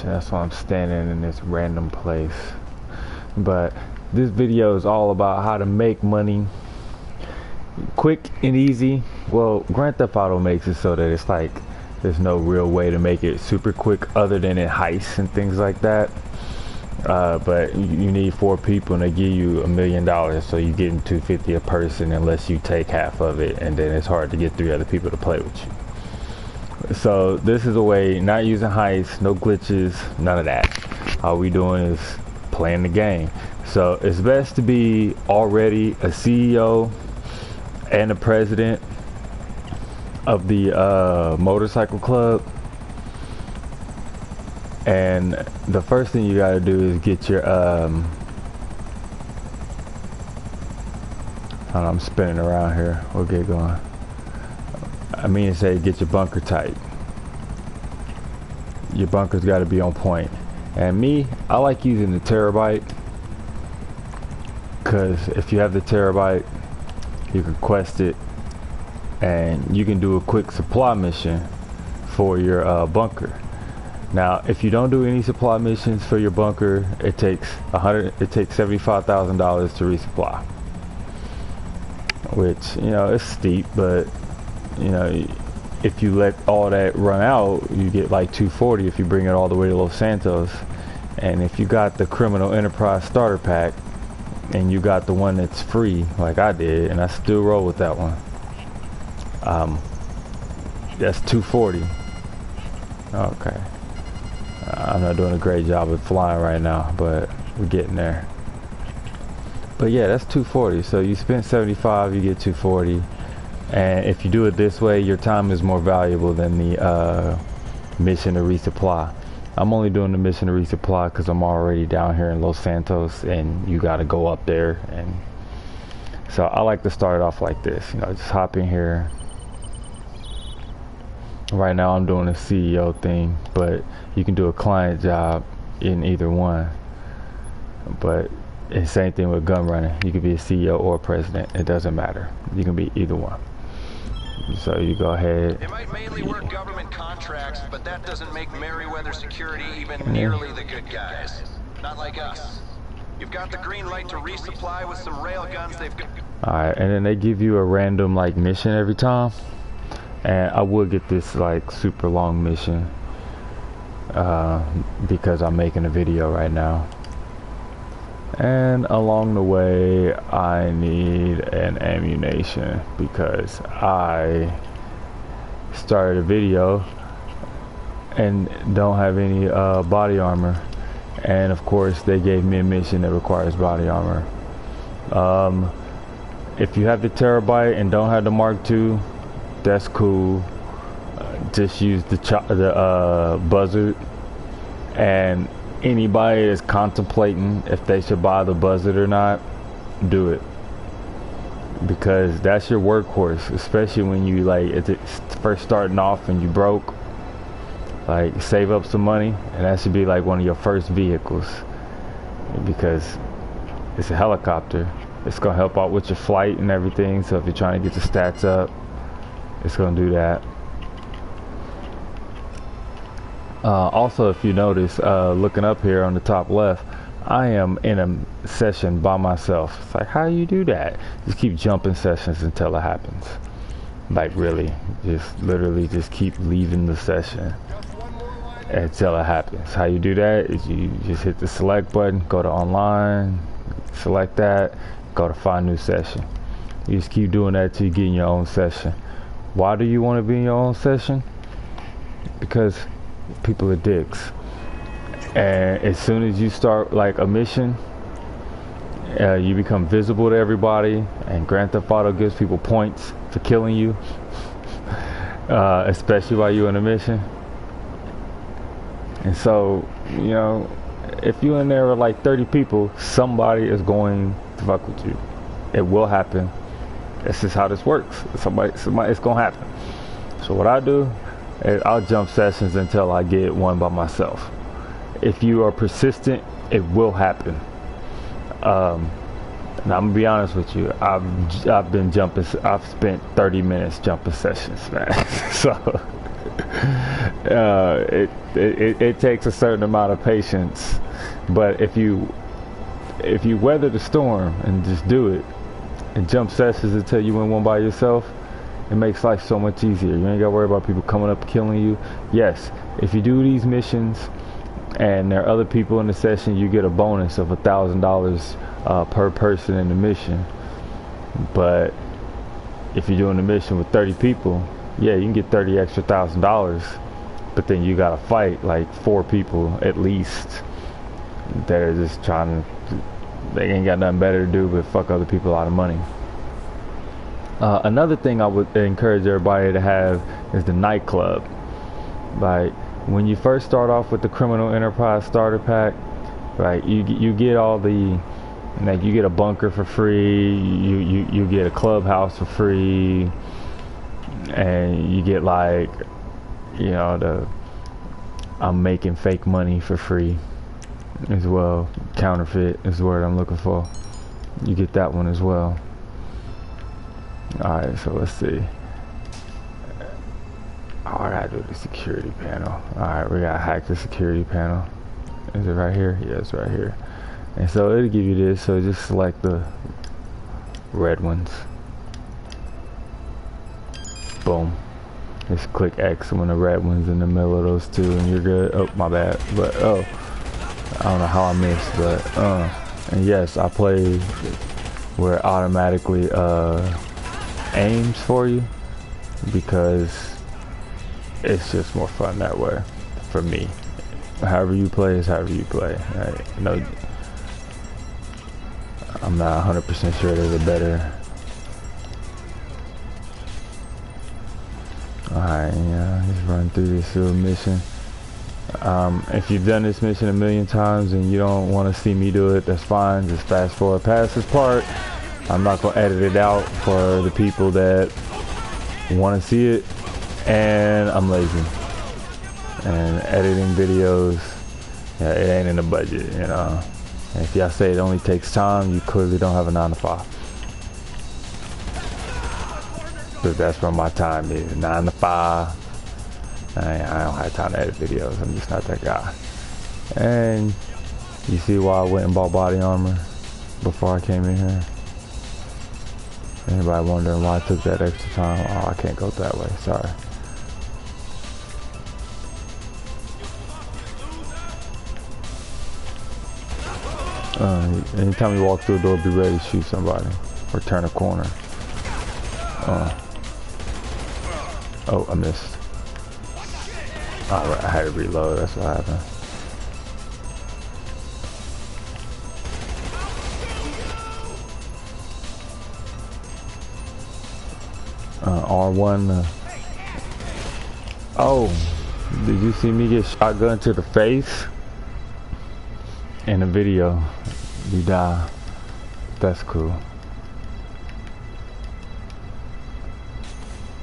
mission. That's why I'm standing in this random place. But this video is all about how to make money quick and easy. Well, Grand Theft Auto makes it so that it's like there's no real way to make it super quick other than in heists and things like that. But you need 4 people and they give you $1 million, so you getting $250 a person unless you take half of it, and then it's hard to get 3 other people to play with you. So this is a way, not using heists, no glitches, none of that. All we doing is playing the game. So it's best to be already a CEO and the president of the motorcycle club. And the first thing you gotta do is get your hold on, I'm spinning around here. We'll get going. I mean to say, get your bunker tight. Your bunker's gotta be on point. And me, I like using the terabyte, because if you have the terabyte, you can quest it and you can do a quick supply mission for your bunker. Now, if you don't do any supply missions for your bunker, it takes $75,000 to resupply, which, you know, it's steep, but you know, if you let all that run out, you get like $240 if you bring it all the way to Los Santos. And if you got the Criminal Enterprise starter pack and you got the one that's free, like I did, and I still roll with that one, that's $240. Okay. I'm not doing a great job of flying right now, but we're getting there. But yeah, that's $240. So you spend $75, you get $240. And if you do it this way, your time is more valuable than the mission to resupply. I'm only doing the mission to resupply because I'm already down here in Los Santos, and you got to go up there. And so I like to start it off like this. You know, just hop in here. Right now I'm doing a CEO thing, but you can do a client job in either one. But it's the same thing with gun running. You can be a CEO or a president. It doesn't matter. You can be either one. So you go ahead. They might mainly work government contracts, but that doesn't make Merryweather Security even nearly the good guys. Not like us. You've got the green light to resupply with some rail guns they've got. Alright, and then they give you a random like mission every time. And I will get this like super long mission because I'm making a video right now. And along the way I need an ammunition because I started a video and don't have any body armor. And of course they gave me a mission that requires body armor. If you have the terabyte and don't have the Mark II, that's cool. Just use the buzzard. And anybody that's contemplating if they should buy the buzzard or not, do it, because that's your workhorse, especially when you like it's first starting off and you broke. Like, save up some money, and that should be like one of your first vehicles, because it's a helicopter. It's gonna help out with your flight and everything. So if you're trying to get the stats up, it's gonna do that. Also, if you notice, looking up here on the top left, I am in a session by myself. It's like, how do you do that? Just keep jumping sessions until it happens. Like, really, just literally just keep leaving the session until it happens. How you do that is you just hit the select button, go to online, select that, go to find new session. You just keep doing that till you get in your own session. Why do you want to be in your own session? Because people are dicks. And as soon as you start like a mission, you become visible to everybody, and Grand Theft Auto gives people points for killing you, especially while you're in a mission. And so, you know, if you're in there with like 30 people, somebody is going to fuck with you. It will happen. That's just how this works. Somebody, it's gonna happen. So what I do is I'll jump sessions until I get one by myself. If you are persistent, it will happen. Now I'm gonna be honest with you. I've been jumping. I've spent 30 minutes jumping sessions, man. So It takes a certain amount of patience, but if you weather the storm and just do it and jump sessions until you win one by yourself, it makes life so much easier. You ain't gotta worry about people coming up and killing you. Yes, if you do these missions and there are other people in the session, you get a bonus of $1,000 per person in the mission. But if you're doing the mission with 30 people, yeah, you can get 30 extra $1,000, but then you gotta fight like 4 people at least that are just trying to, they ain't got nothing better to do but fuck other people out of money. Another thing I would encourage everybody to have is the nightclub. Like when you first start off with the Criminal Enterprise Starter Pack, right, you get all the, like, you get a bunker for free, you get a clubhouse for free, and you get, like, you know, the I'm making fake money for free as well. Counterfeit is the word I'm looking for. You get that one as well. Alright, so let's see. Oh, I gotta do the security panel. Alright, we gotta hack the security panel. Is it right here? Yeah, it's right here. And so it'll give you this, so just select the red ones. Boom. Just click X when the red one's in the middle of those two and you're good. Oh, my bad. But, oh, I don't know how I missed, but, and yes, I play where it automatically, aims for you because it's just more fun that way for me. However you play is however you play. Right? No, I'm not 100% sure there's a better. Alright, yeah, just run through this little mission. If you've done this mission a million times and you don't want to see me do it, that's fine. Just fast forward past this part. I'm not going to edit it out for the people that want to see it, and I'm lazy. And editing videos, yeah, it ain't in the budget, you know. And if y'all say it only takes time, you clearly don't have a 9 to 5. Because that's where my time is, 9 to 5. I don't have time to edit videos. I'm just not that guy. And you see why I went and bought body armor before I came in here? Anybody wondering why I took that extra time? Oh, I can't go that way. Sorry. Anytime you walk through a door, be ready to shoot somebody or turn a corner. Oh, I missed. Alright, I had to reload. That's what happened. R1. Oh, did you see me get shotgun to the face? In the video, you die. That's cool.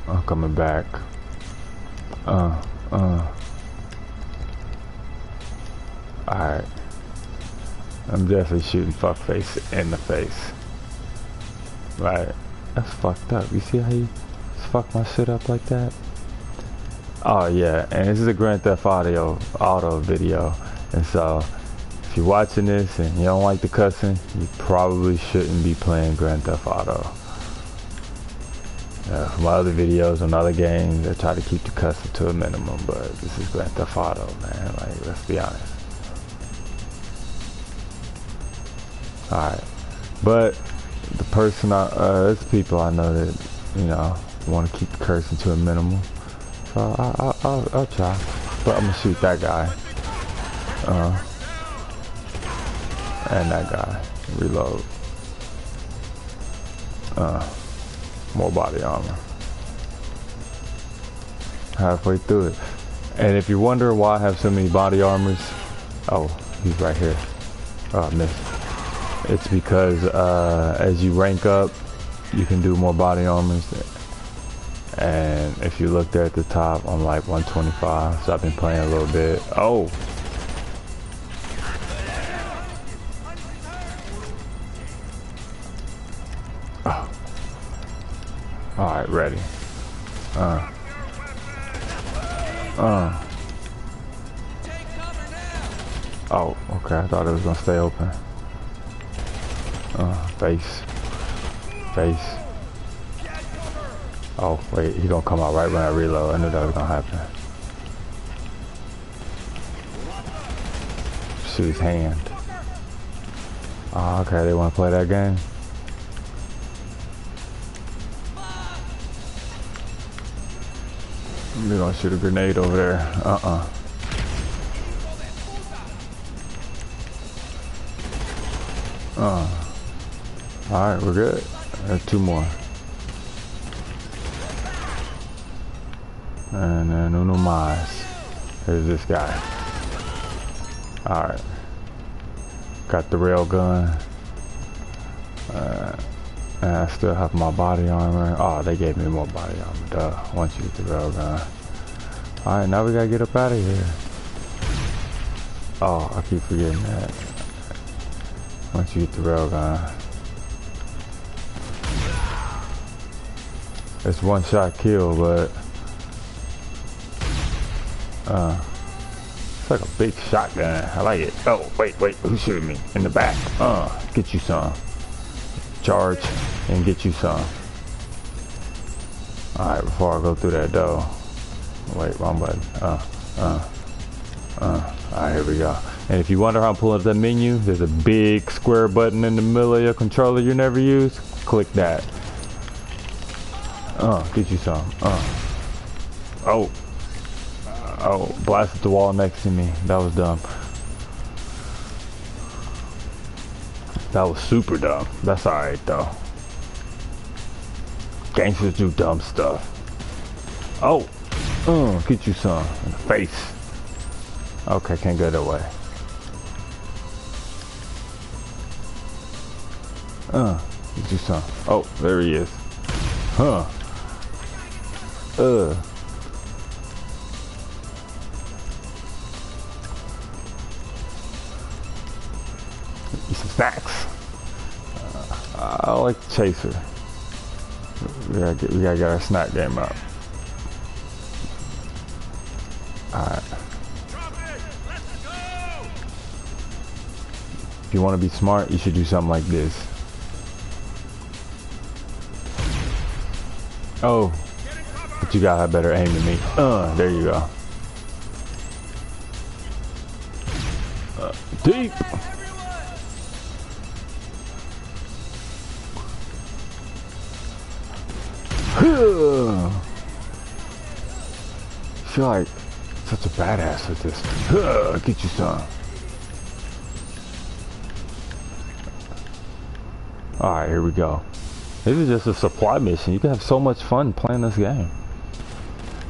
I'm coming back. Alright. I'm definitely shooting fuckface in the face. Right. That's fucked up. You see how you fuck my shit up like that? Oh yeah, and this is a Grand Theft Auto video. And so, if you're watching this and you don't like the cussing, you probably shouldn't be playing Grand Theft Auto. My other videos on other games, I try to keep the cussing to a minimum, but this is Grand Theft Auto, man. Like, let's be honest. Alright. But the person there's people I know that, you know, want to keep the cursing to a minimum. So I'll try. But I'm gonna shoot that guy. And that guy. Reload. More body armor. Halfway through it. And if you wonder why I have so many body armors, oh, he's right here. Oh, I missed. It's because as you rank up, you can do more body armors. And if you look there at the top, I'm like 125, so I've been playing a little bit. Oh! Oh. Alright, ready. Oh, okay. I thought it was gonna stay open. Face. Face. Oh, wait. He gonna come out right when I reload. I knew that was gonna happen. Shoot his hand. Oh, okay. They wanna play that game? We're gonna shoot a grenade over there. Alright, we're good. There's two more. And then uno más. There's this guy. Alright. Got the rail gun. And I still have my body armor. Oh, they gave me more body armor. Duh. Once you get the rail gun. Alright, now we gotta get up out of here. Oh, I keep forgetting that. Once you get the rail gun. It's one shot kill, but it's like a big shotgun. I like it. Oh, wait, who's shooting me? In the back. Get you some. Charge and get you some. Alright, before I go through that door. Wait, wrong button. Alright, here we go. And if you wonder how I'm pulling up that menu, there's a big square button in the middle of your controller you never use. Click that. Get you some. Oh, blasted the wall next to me. That was dumb. That was super dumb. That's alright though. Gangsters do dumb stuff. Oh, get you some in the face. Okay, can't go that way. Get you some. Oh, there he is. Eat some snacks. I like the chaser. We gotta get our snack game up. Alright. If you want to be smart, you should do something like this. Oh, but you gotta have better aim than me. There you go. Deep. I feel like such a badass with this. Get you some. Alright, here we go. This is just a supply mission. You can have so much fun playing this game.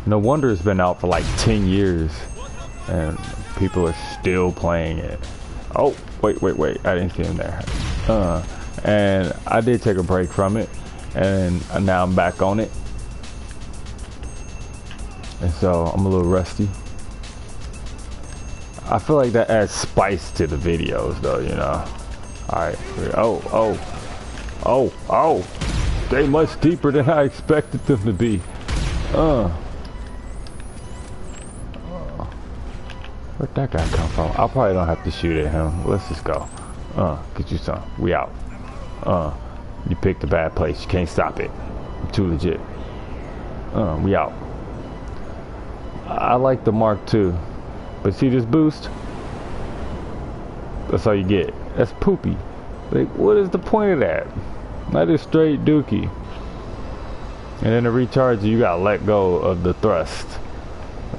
No wonder it's been out for like 10 years and people are still playing it. Oh, wait. I didn't see him there. And I did take a break from it and now I'm back on it. And so I'm a little rusty. I feel like that adds spice to the videos though, you know. Alright. Oh. They much deeper than I expected them to be. Where'd that guy come from? I probably don't have to shoot at him. Let's just go. Get you some. We out. You picked a bad place. You can't stop it. You're too legit. We out. I like the Mark II. But see this boost? That's all you get. That's poopy. Like, what is the point of that? That is straight dookie. And then to recharge, you gotta let go of the thrust.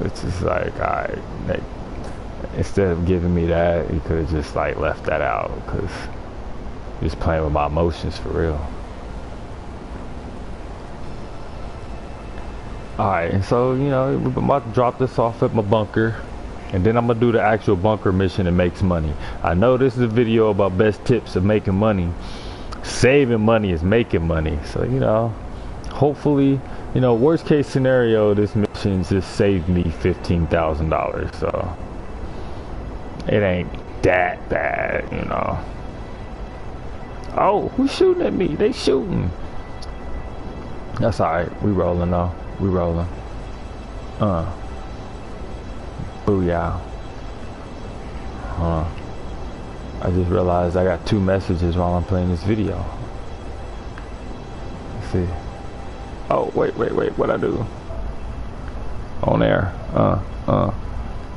It's just like, alright. Like, instead of giving me that, you could have just like left that out, because you're just playing with my emotions for real. Alright, so you know, we're about to drop this off at my bunker. And then I'm gonna do the actual bunker mission that makes money. I know this is a video about best tips of making money. Saving money is making money. So, you know, hopefully, you know, worst case scenario, this mission just saved me $15,000. So it ain't that bad, you know. Oh, who's shooting at me? They shooting. That's alright. We rolling though. We rolling. Booyah. I just realized I got 2 messages while I'm playing this video. Let's see. Oh, wait, what'd I do? On air.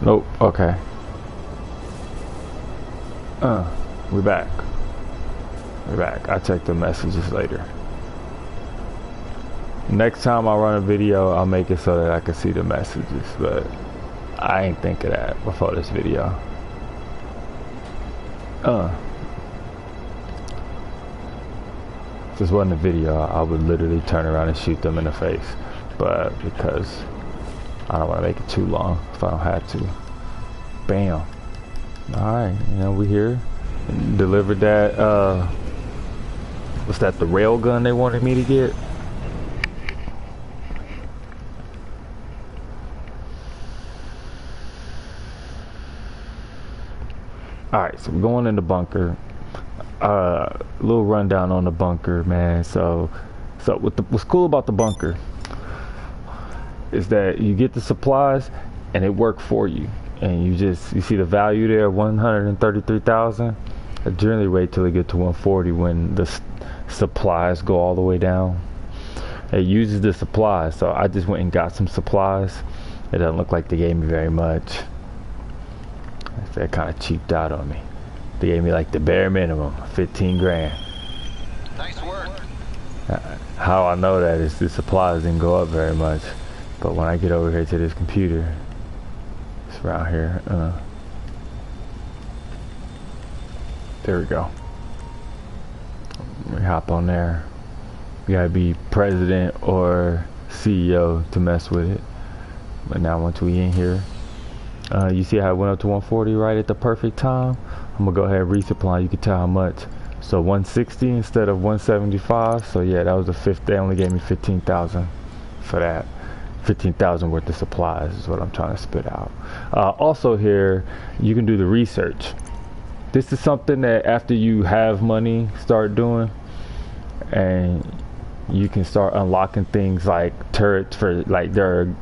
Nope, okay. We're back. I'll check the messages later. Next time I run a video, I'll make it so that I can see the messages, but I ain't think of that before this video. If this wasn't a video, I would literally turn around and shoot them in the face, but because I don't want to make it too long if I don't have to. Bam. Alright, you know, we here. Delivered that, what's that, the rail gun they wanted me to get? Alright, so we're going in the bunker. Little rundown on the bunker, man. So what's cool about the bunker is that you get the supplies and it works for you. And you see the value there, 133,000. I generally wait till they get to 140 when the supplies go all the way down. It uses the supplies, so I just went and got some supplies. It doesn't look like they gave me very much. That kind of cheaped out on me. They gave me like the bare minimum, 15 grand. Nice work. How I know that is the supplies didn't go up very much. But when I get over here to this computer, it's around here. There we go. We hop on there. You gotta be president or CEO to mess with it. But now once we in here, you see how it went up to 140 right at the perfect time? I'm gonna go ahead and resupply. You can tell how much. So 160 instead of 175. So yeah, that was the fifth. They only gave me 15,000 for that. 15,000 worth of supplies is what I'm trying to spit out. Also here, you can do the research. This is something that after you have money, start doing, and you can start unlocking things like turrets for, like, there are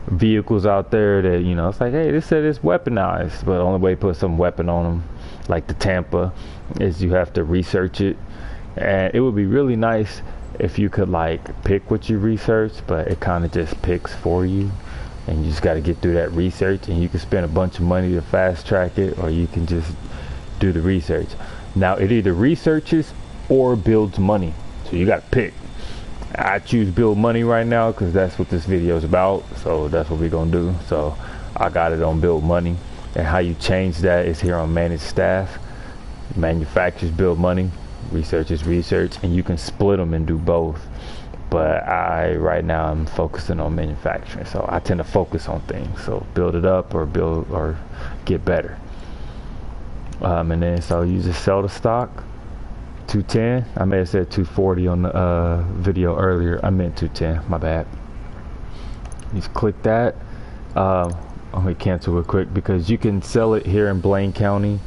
vehicles out there that, you know, it's like, hey, this said it's weaponized, but the only way to put some weapon on them, like the Tampa, is you have to research it. And it would be really nice if you could like pick what you research, but it kind of just picks for you, and you just got to get through that research, and you can spend a bunch of money to fast track it, or you can just do the research. Now it either researches or builds money, so you got to pick. I choose build money right now because that's what this video is about, so that's what we're gonna do. So I got it on build money, and how you change that is here on manage staff. Manufacturers build money, research is research, and you can split them and do both. But right now I'm focusing on manufacturing, so I tend to focus on things. So build it up or build or get better. And then so you just sell the stock. 210. I may have said 240 on the video earlier. I meant 210. My bad. You just click that. I'm gonna cancel it quick because you can sell it here in Blaine County,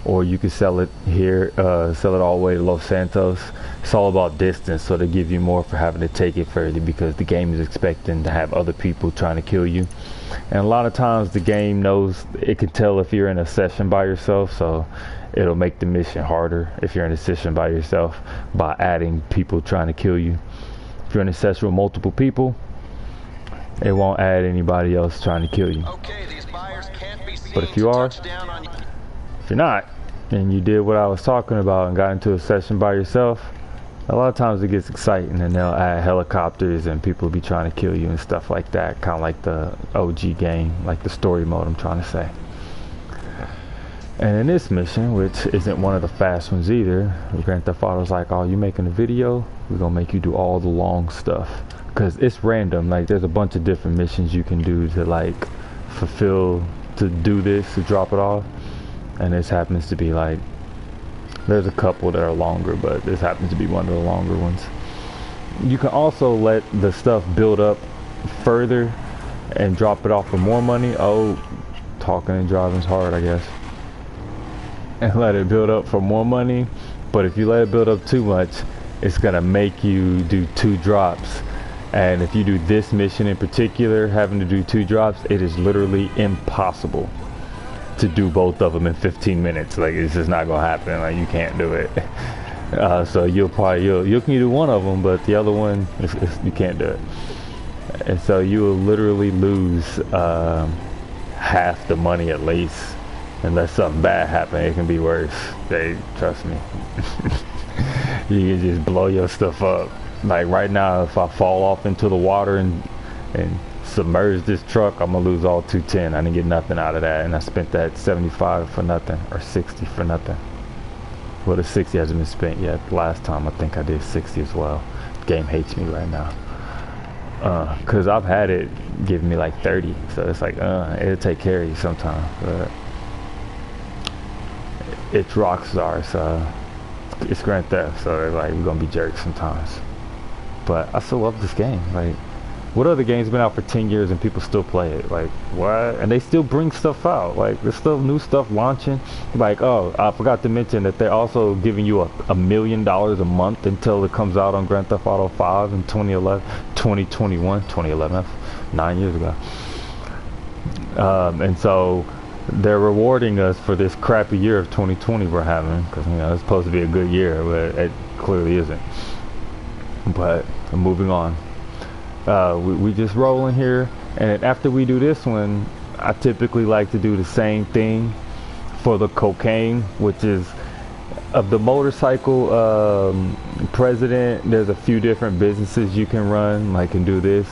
or you can sell it here, sell it all the way to Los Santos. It's all about distance, so they give you more for having to take it further because the game is expecting to have other people trying to kill you. And a lot of times the game knows, it can tell if you're in a session by yourself, so it'll make the mission harder if you're in a session by yourself by adding people trying to kill you. If you're in a session with multiple people, it won't add anybody else trying to kill you. Okay, these buyers can't be seen. But if you are, if you're not, and you did what I was talking about and got into a session by yourself, a lot of times it gets exciting, and they'll add helicopters and people will be trying to kill you and stuff like that, kind of like the OG game, like the story mode I'm trying to say. And in this mission, which isn't one of the fast ones either, Grand Theft Auto's like, oh, you making a video? We're gonna make you do all the long stuff. Because it's random, like there's a bunch of different missions you can do to like fulfill, to do this, to drop it off. And this happens to be like, there's a couple that are longer, but this happens to be one of the longer ones. You can also let the stuff build up further and drop it off for more money. Oh, talking and driving's hard, I guess. And let it build up for more money. But if you let it build up too much, it's gonna make you do 2 drops And if you do this mission in particular, having to do 2 drops, it is literally impossible to do both of them in 15 minutes. Like, it's just not gonna happen. Like, you can't do it. So you can do one of them, but the other one you can't do it. And so you will literally lose half the money at least, unless something bad happens. It can be worse. Trust me. You can just blow your stuff up. Like right now, if I fall off into the water and submerge this truck, I'm gonna lose all 210. I didn't get nothing out of that, and I spent that 75 for nothing, or 60 for nothing. Well, the 60 hasn't been spent yet. Last time I think I did 60 as well. The game hates me right now, cause I've had it give me like 30, so it's like it'll take care of you sometimes. But it's Rockstar, so it's Grand Theft, so they're like, we're gonna be jerks sometimes. But I still love this game. Like, what other game's been out for 10 years and people still play it? Like, what? And they still bring stuff out. Like, there's still new stuff launching. Like, oh, I forgot to mention that they're also giving you $1 million a month until it comes out on Grand Theft Auto 5 in 2011, that's 9 years ago. And so they're rewarding us for this crappy year of 2020 we're having, because, you know, it's supposed to be a good year, but it clearly isn't. But moving on. We just rolling here, and after we do this one, I typically like to do the same thing for the cocaine, which is of the motorcycle president. There's a few different businesses you can run, like, and do this.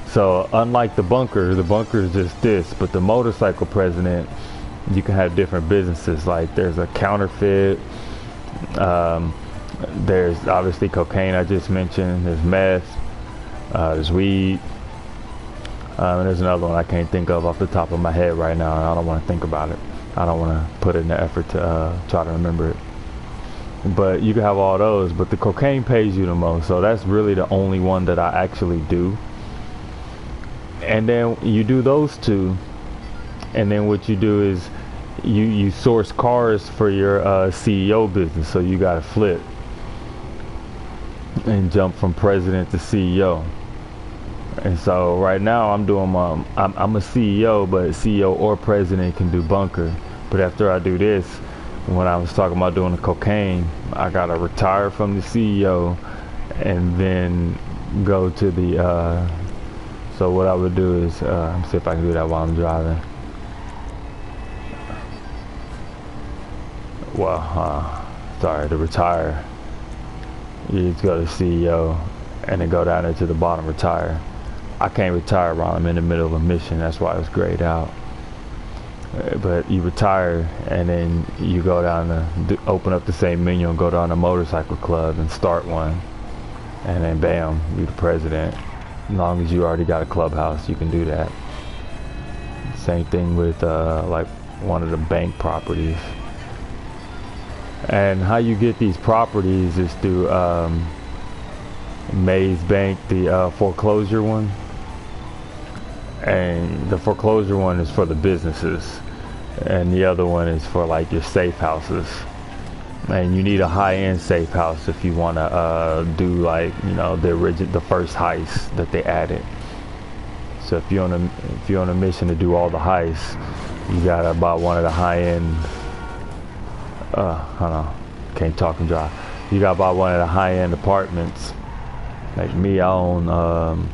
So unlike the bunker is just this, but the motorcycle president, you can have different businesses. Like, there's a counterfeit, there's obviously cocaine I just mentioned, there's meth, there's weed, and there's another one I can't think of off the top of my head right now, and I don't want to think about it. I don't want to put in the effort to try to remember it. But you can have all those, but the cocaine pays you the most, so that's really the only one that I actually do. And then you do those two, and then what you do is you source cars for your CEO business, so you got to flip and jump from president to CEO. And so right now I'm doing I'm a CEO, but CEO or president can do bunker. But after I do this, when I was talking about doing the cocaine, I gotta retire from the CEO and then go to the so what I would do is let me see if I can do that while I'm driving. Well, sorry, to retire, you just go to CEO and then go down there to the bottom, retire. I can't retire while I'm in the middle of a mission, that's why it's grayed out. But you retire and then you go down to open up the same menu and go down to motorcycle club and start one, and then bam, you're the president. As long as you already got a clubhouse, you can do that. Same thing with like one of the bank properties. And how you get these properties is through Maze Bank, the foreclosure one. And the foreclosure one is for the businesses, and the other one is for like your safe houses. And you need a high-end safe house if you want to do, like, you know, the first heist that they added. So if you're on a mission to do all the heists, you gotta buy one of the high-end. Hold on, can't talk and drive. You gotta buy one of the high-end apartments. Like me, I own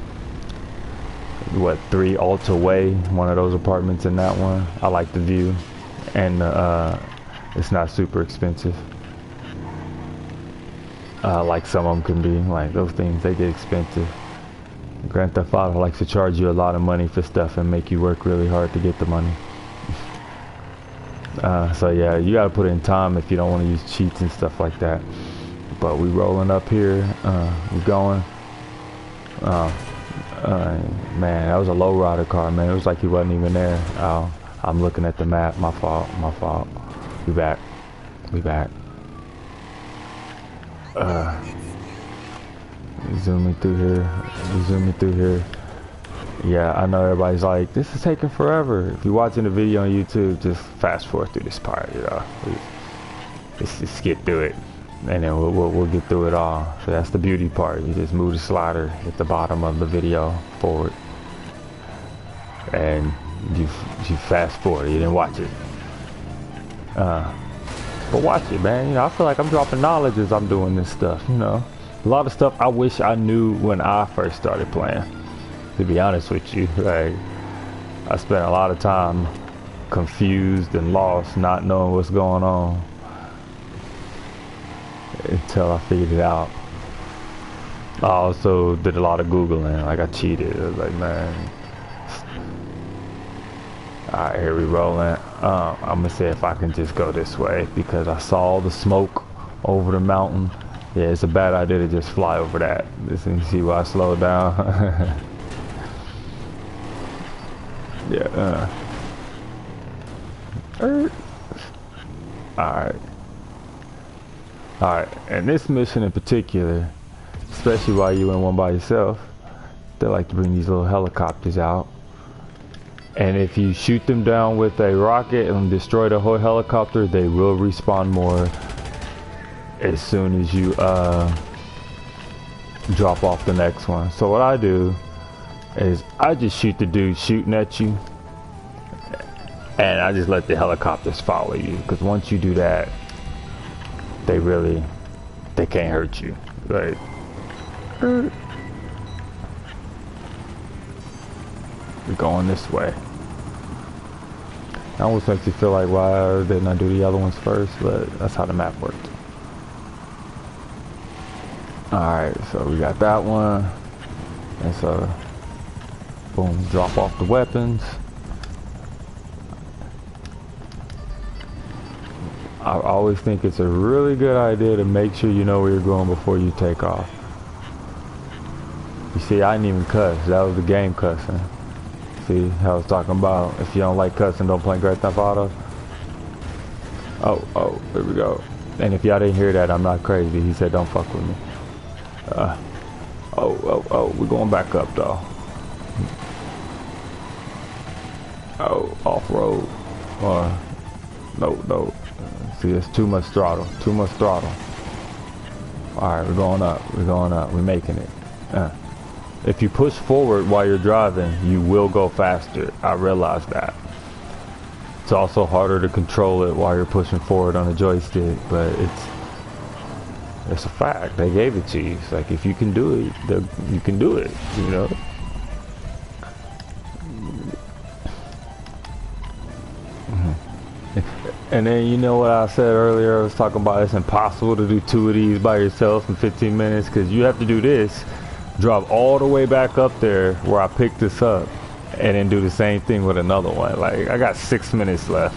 3 Alta Way, one of those apartments in that one. I like the view, and it's not super expensive. Like some of them can be. Like those things, they get expensive. Grand Theft Auto likes to charge you a lot of money for stuff and make you work really hard to get the money. So yeah, you gotta put in time if you don't want to use cheats and stuff like that. But we rolling up here, we going. Man, that was a low rider car, man. It was like he wasn't even there. I'm looking at the map. My fault. We back. Zooming through here. Yeah, I know everybody's like, this is taking forever. If you're watching the video on YouTube, just fast forward through this part, you know. Let's just skip through it. and then we'll get through it all. So that's the beauty part. You just move the slider at the bottom of the video forward, and you fast forward. You didn't watch it, but watch it, man. You know, I feel like I'm dropping knowledge as I'm doing this stuff. You know, a lot of stuff I wish I knew when I first started playing. To be honest with you, like, I spent a lot of time confused and lost, not knowing what's going on, until I figured it out. I also did a lot of Googling. Like, I cheated. I was like, man. Alright, here we rolling. I'm gonna see if I can just go this way, because I saw the smoke over the mountain. Yeah, it's a bad idea to just fly over that. This, you see why I slowed down? Yeah. Alright. Alright, and this mission in particular, especially while you in one by yourself, they like to bring these little helicopters out. And if you shoot them down with a rocket and destroy the whole helicopter, they will respawn more as soon as you drop off the next one. So what I do is I just shoot the dude shooting at you, and I just let the helicopters follow you, because once you do that, they can't hurt you. Right? We're going this way. I almost makes you feel like, why didn't I do the other ones first? But that's how the map worked. Alright, so we got that one. And so, boom, drop off the weapons. I always think it's a really good idea to make sure you know where you're going before you take off. You see, I didn't even cuss. That was the game cussing. See how I was talking about, if you don't like cussing, don't play Grand Theft Auto. Oh, here we go. And if y'all didn't hear that, I'm not crazy. He said don't fuck with me. We're going back up though. Oh, off-road. No. See, it's too much throttle. Alright, we're going up. We're making it. If you push forward while you're driving, you will go faster. I realize that. It's also harder to control it while you're pushing forward on a joystick, but it's a fact. They gave it to you. It's like, if you can do it, you can do it, you know? And then, you know what I said earlier, I was talking about it's impossible to do 2 of these by yourself in 15 minutes, because you have to do this, drive all the way back up there where I picked this up, and then do the same thing with another one. Like, I got 6 minutes left.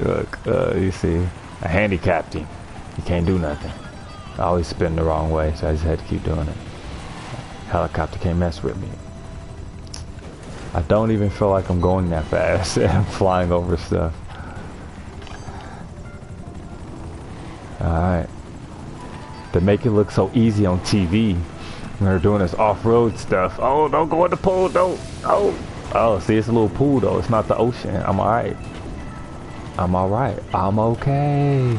Look, you see, I handicapped him. He can't do nothing. I always spin the wrong way, so I just had to keep doing it. Helicopter can't mess with me. I don't even feel like I'm going that fast. I'm flying over stuff. Alright. They make it look so easy on TV when they're doing this off-road stuff. Oh, don't go in the pool, don't. Oh, see, it's a little pool though. It's not the ocean. I'm alright. I'm okay.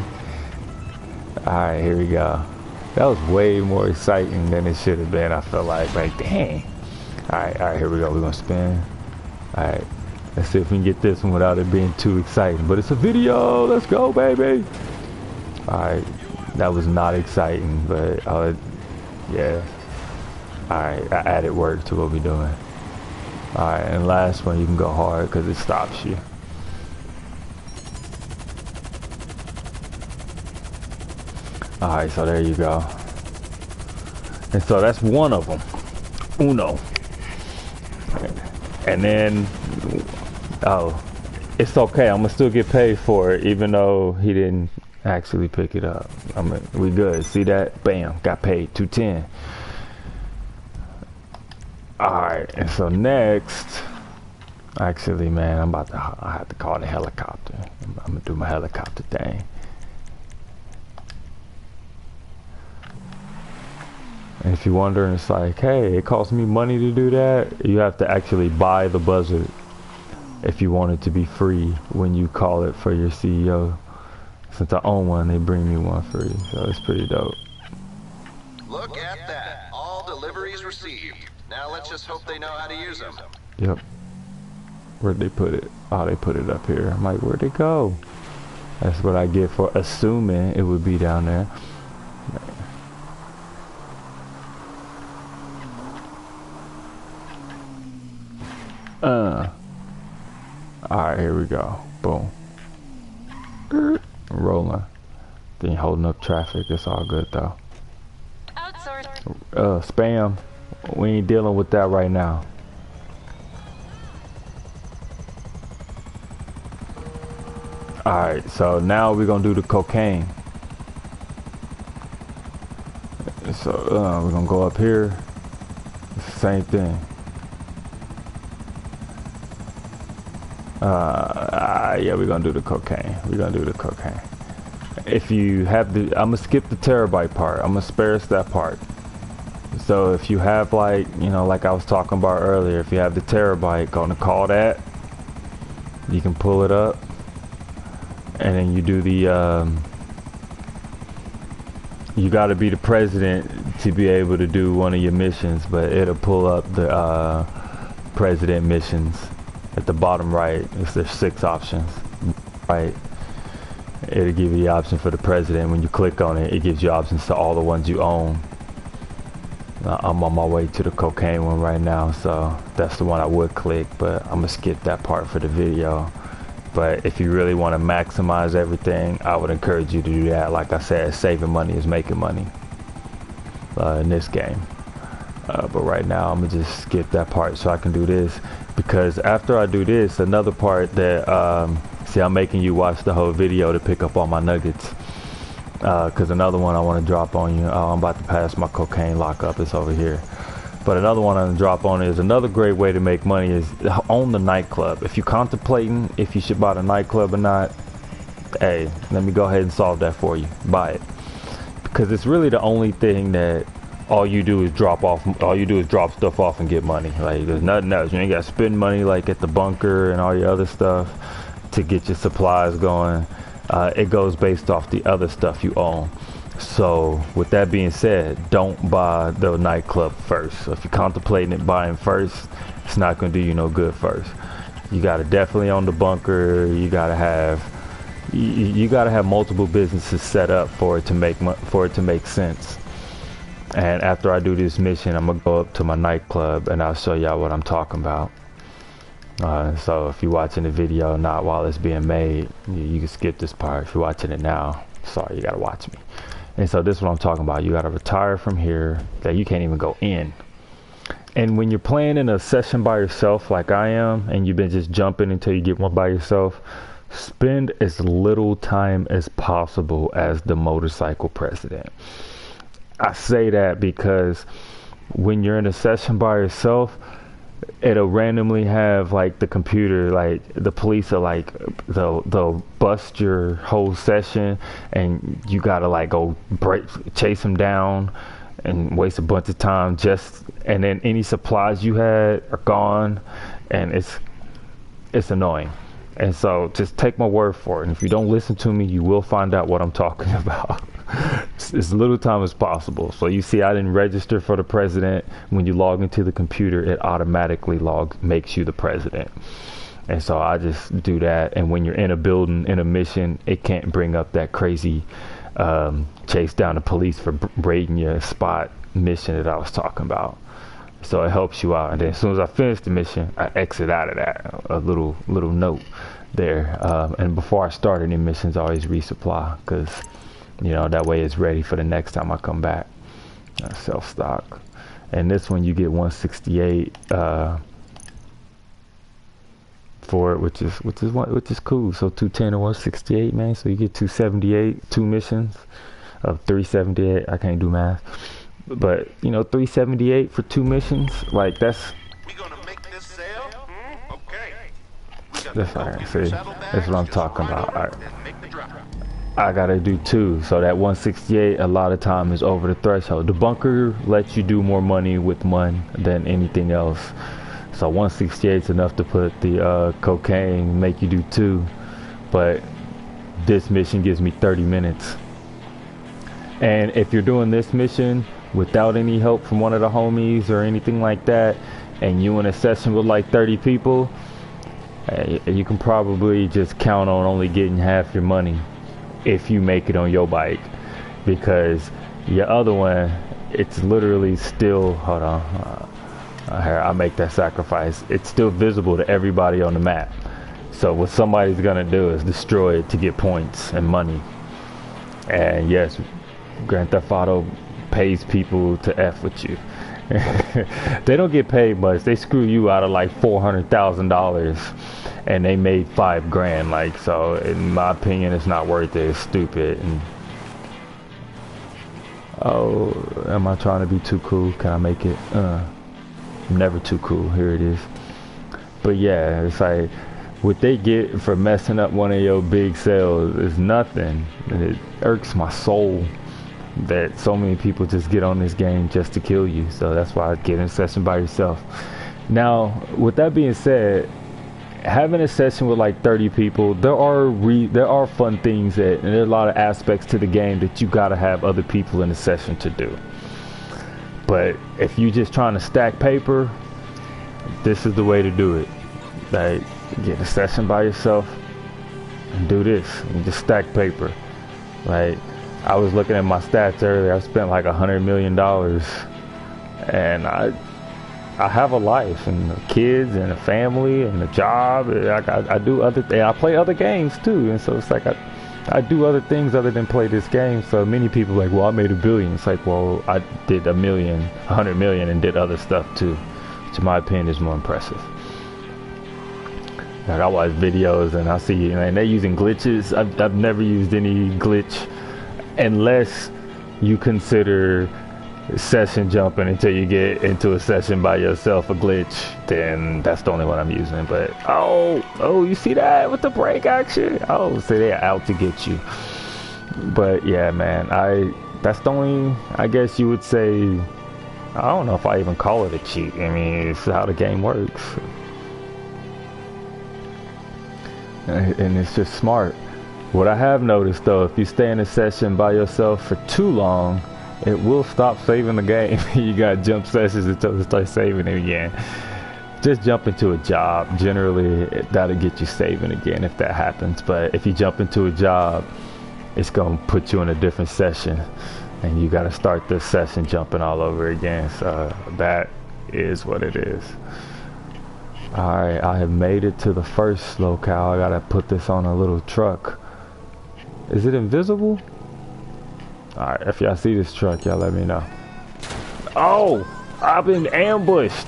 Alright, here we go. That was way more exciting than it should have been. I felt like dang. Alright, here we go. We're gonna spin. Alright, let's see if we can get this one without it being too exciting. But it's a video. Let's go, baby. Alright, that was not exciting, but yeah. Alright, I added work to what we're doing. Alright, and last one, you can go hard because it stops you. Alright, so there you go. And so that's one of them. Uno. And then, oh, it's okay. I'm gonna still get paid for it, even though he didn't actually pick it up. We good. See that? Bam, got paid. 210. Alright, and so next, actually, man, I have to call the helicopter. I'm gonna do my helicopter thing. And if you're wondering, it's like, hey, it costs me money to do that. You have to actually buy the buzzard if you want it to be free when you call it for your CEO. Since I own one, they bring me one free, so it's pretty dope. Look at that. All deliveries received. Now let's just hope they know how to use them. Yep. Where'd they put it? Oh, they put it up here. I'm like, where'd it go? That's what I get for assuming it would be down there. Alright, here we go. Boom. Rolling. They ain't holding up traffic. It's all good though. Spam. We ain't dealing with that right now. Alright, so now we're gonna do the cocaine. So we're gonna go up here. It's the same thing. Yeah, we're gonna do the cocaine. We're gonna do the cocaine. If you have the, I'm gonna skip the terabyte part. I'm gonna spare us that part. So if you have, like, you know, like I was talking about earlier, if you have the terabyte, gonna call that. You can pull it up, and then you do the. You got to be the president to be able to do one of your missions, but it'll pull up the president missions at the bottom right. There's 6 options, right? It'll give you the option for the president. When you click on it, it gives you options to all the ones you own. I'm on my way to the cocaine one right now, so that's the one I would click, but I'm gonna skip that part for the video. But if you really want to maximize everything, I would encourage you to do that. Like I said, saving money is making money in this game. But right now, I'm gonna just skip that part so I can do this, because after I do this, another part that see, I'm making you watch the whole video to pick up all my nuggets. Because another one I want to drop on you. I'm about to pass my cocaine lockup. It's over here. But another one I'm going to drop on is another great way to make money is own the nightclub. If you're contemplating if you should buy the nightclub or not, hey, let me go ahead and solve that for you. Buy it. Because it's really the only thing that all you do is drop off. All you do is drop stuff off and get money. Like, there's nothing else. You ain't got to spend money like at the bunker and all your other stuff to get your supplies going. It goes based off the other stuff you own. So with that being said, don't buy the nightclub first. So if you're contemplating it buying first, it's not going to do you no good first. You got to definitely own the bunker. You got to have multiple businesses set up for it to make sense. And after I do this mission, I'm gonna go up to my nightclub and I'll show y'all what I'm talking about. So if you're watching the video not while it's being made, you can skip this part. If you're watching it now, sorry, you gotta watch me. And so this is what I'm talking about. You gotta retire from here. That you can't even go in. And when you're playing in a session by yourself like I am, and you've been just jumping until you get one by yourself, spend as little time as possible as the motorcycle president. I say that because when you're in a session by yourself, it'll randomly have like the computer, like the police are like they'll bust your whole session, and you gotta like go chase them down and waste a bunch of time and then any supplies you had are gone, and it's annoying. And so just take my word for it, and if you don't listen to me, you will find out what I'm talking about. As little time as possible. So you see, I didn't register for the president. When you log into the computer, it automatically makes you the president. And so I just do that. And when you're in a building, in a mission, it can't bring up that crazy chase down the police for raiding your spot mission that I was talking about. So it helps you out. And then as soon as I finish the mission, I exit out of that. A little note there. And before I start any missions, I always resupply, because you know, that way it's ready for the next time I come back. Self-stock. And this one you get 168 for it, which is cool. So 210 and 168, man. So you get 278, 2 missions of 378. I can't do math. But, you know, 378 for 2 missions, like that's We gonna make this sale? Okay. that's all right. See, that's what I'm talking about. All right. I gotta do 2, so that 168 a lot of time is over the threshold. The bunker lets you do more money with 1 than anything else, so 168 is enough to put the cocaine, make you do 2. But this mission gives me 30 minutes. And if you're doing this mission without any help from one of the homies or anything like that, and you in a session with like 30 people, you can probably just count on only getting half your money if you make it on your bike, because your other one, it's literally still, hold on, I make that sacrifice, it's still visible to everybody on the map. So what somebody's gonna do is destroy it to get points and money. And yes, Grand Theft Auto pays people to F with you. They don't get paid much. They screw you out of like $400,000 and they made $5 grand. Like, so in my opinion, it's not worth it. It's stupid. And oh, am I trying to be too cool? Can I make it? I'm never too cool. Here it is. But yeah, it's like what they get for messing up one of your big sales is nothing. And it irks my soul that so many people just get on this game just to kill you. So that's why I get in a session by yourself. Now, with that being said, having a session with like 30 people, there are fun things that, and there are a lot of aspects to the game that you gotta have other people in the session to do. But if you're just trying to stack paper, this is the way to do it. Like, get a session by yourself and do this and just stack paper. Like, I was looking at my stats earlier. I've spent like $100 million, and I have a life and kids and a family and a job. I do other things. I play other games too, and so it's like I do other things other than play this game. So many people are like, well, I made $1 billion. It's like, well, I did $1 million, $100 million, and did other stuff too, which in my opinion is more impressive. Like, I watch videos and I see, and they're using glitches. I've never used any glitch, unless you consider session jumping until you get into a session by yourself a glitch. Then that's the only one I'm using. But oh, you see that with the break action? Oh, so they're out to get you. But yeah, man, that's the only, I guess you would say, I don't know if I even call it a cheat. I mean, it's how the game works, and it's just smart. What I have noticed though, if you stay in a session by yourself for too long, it will stop saving the game. You got jump sessions until it starts saving it again. Just jump into a job. Generally, that'll get you saving again if that happens. But if you jump into a job, it's gonna put you in a different session, and you gotta start this session jumping all over again. So that is what it is. Alright, I have made it to the first locale. I gotta put this on a little truck. Is it invisible? Alright, if y'all see this truck, y'all let me know. Oh! I've been ambushed!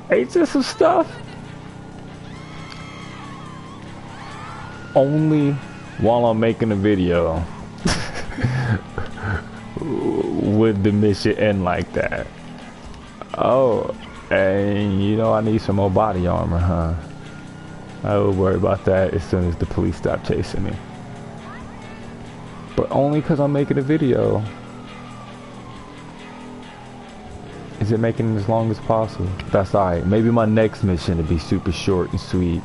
Ain't this some stuff? Only while I'm making a video would the mission end like that. Oh, and you know I need some more body armor, huh? I will worry about that as soon as the police stop chasing me. But only because I'm making a video. Is it making it as long as possible? That's alright. Maybe my next mission will be super short and sweet,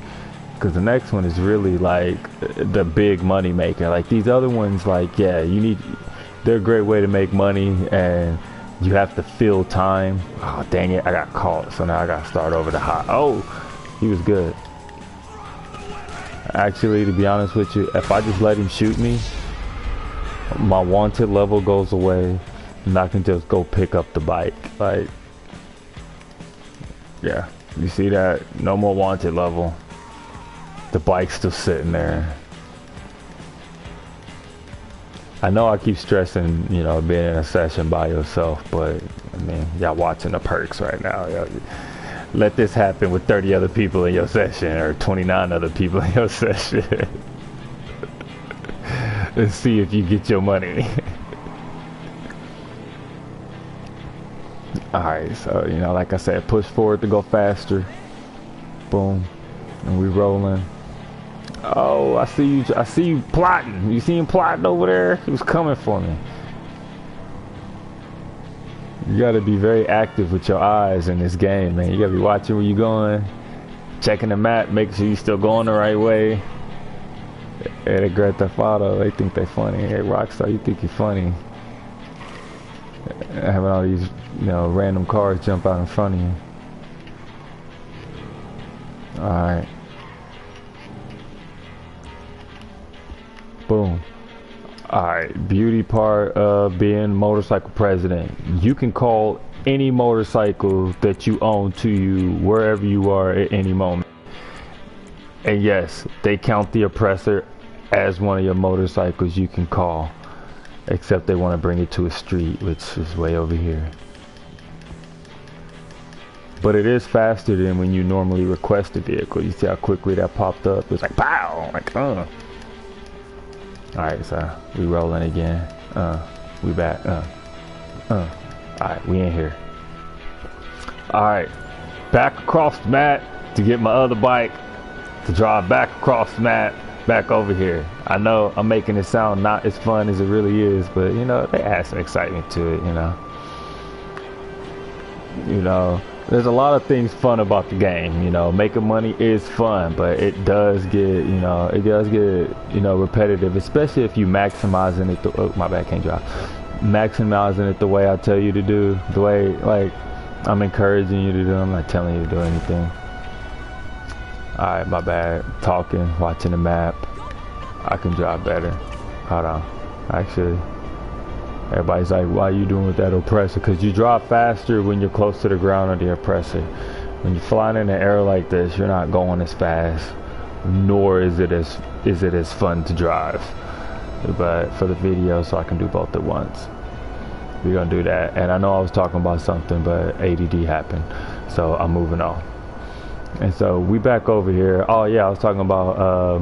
because the next one is really like the big money maker. Like these other ones, like, yeah, they're a great way to make money, and you have to fill time. Oh dang it, I got caught, so now I gotta start over the hot. Oh, he was good. Actually, to be honest with you, if I just let him shoot me, my wanted level goes away, and I can just go pick up the bike. Like, yeah, you see that? No more wanted level. The bike's still sitting there. I know I keep stressing, you know, being in a session by yourself, but I mean, y'all watching the perks right now. Let this happen with 30 other people in your session, or 29 other people in your session. And see if you get your money. Alright, so, you know, like I said, push forward to go faster. Boom. And we rolling. Oh, I see you plotting. You see him plotting over there? He was coming for me. You gotta be very active with your eyes in this game, man. You gotta be watching where you're going, checking the map, making sure you're still going the right way. And at Grand Theft Auto, they think they funny. Hey, Rockstar, you think you're funny. Having all these, you know, random cars jump out in front of you. Alright. Boom. Alright, beauty part of being motorcycle president. You can call any motorcycle that you own to you wherever you are at any moment. And yes, they count the oppressor as one of your motorcycles you can call. Except they want to bring it to a street, which is way over here. But it is faster than when you normally request a vehicle. You see how quickly that popped up? It's like, pow! Like, Alright, so we rolling again. We back. Alright, we in here. Alright, back across the map to get my other bike to drive back across the map, back over here. I know I'm making it sound not as fun as it really is, but you know, they add some excitement to it, you know. You know, there's a lot of things fun about the game, you know. Making money is fun, but it does get, you know, repetitive, especially if you maximizing it. Oh, my bad, can't drive. Maximizing it the way I tell you to do, the way, like, I'm encouraging you to do. I'm not telling you to do anything. Alright, my bad. Talking, watching the map. I can drive better. Hold on. Actually, everybody's like, why are you doing with that oppressor? Because you drive faster when you're close to the ground of the oppressor. When you're flying in the air like this, you're not going as fast, nor is it as fun to drive. But for the video, so I can do both at once, we're gonna do that. And I know I was talking about something, but ADD happened, so I'm moving on. And so we back over here. Oh yeah, I was talking about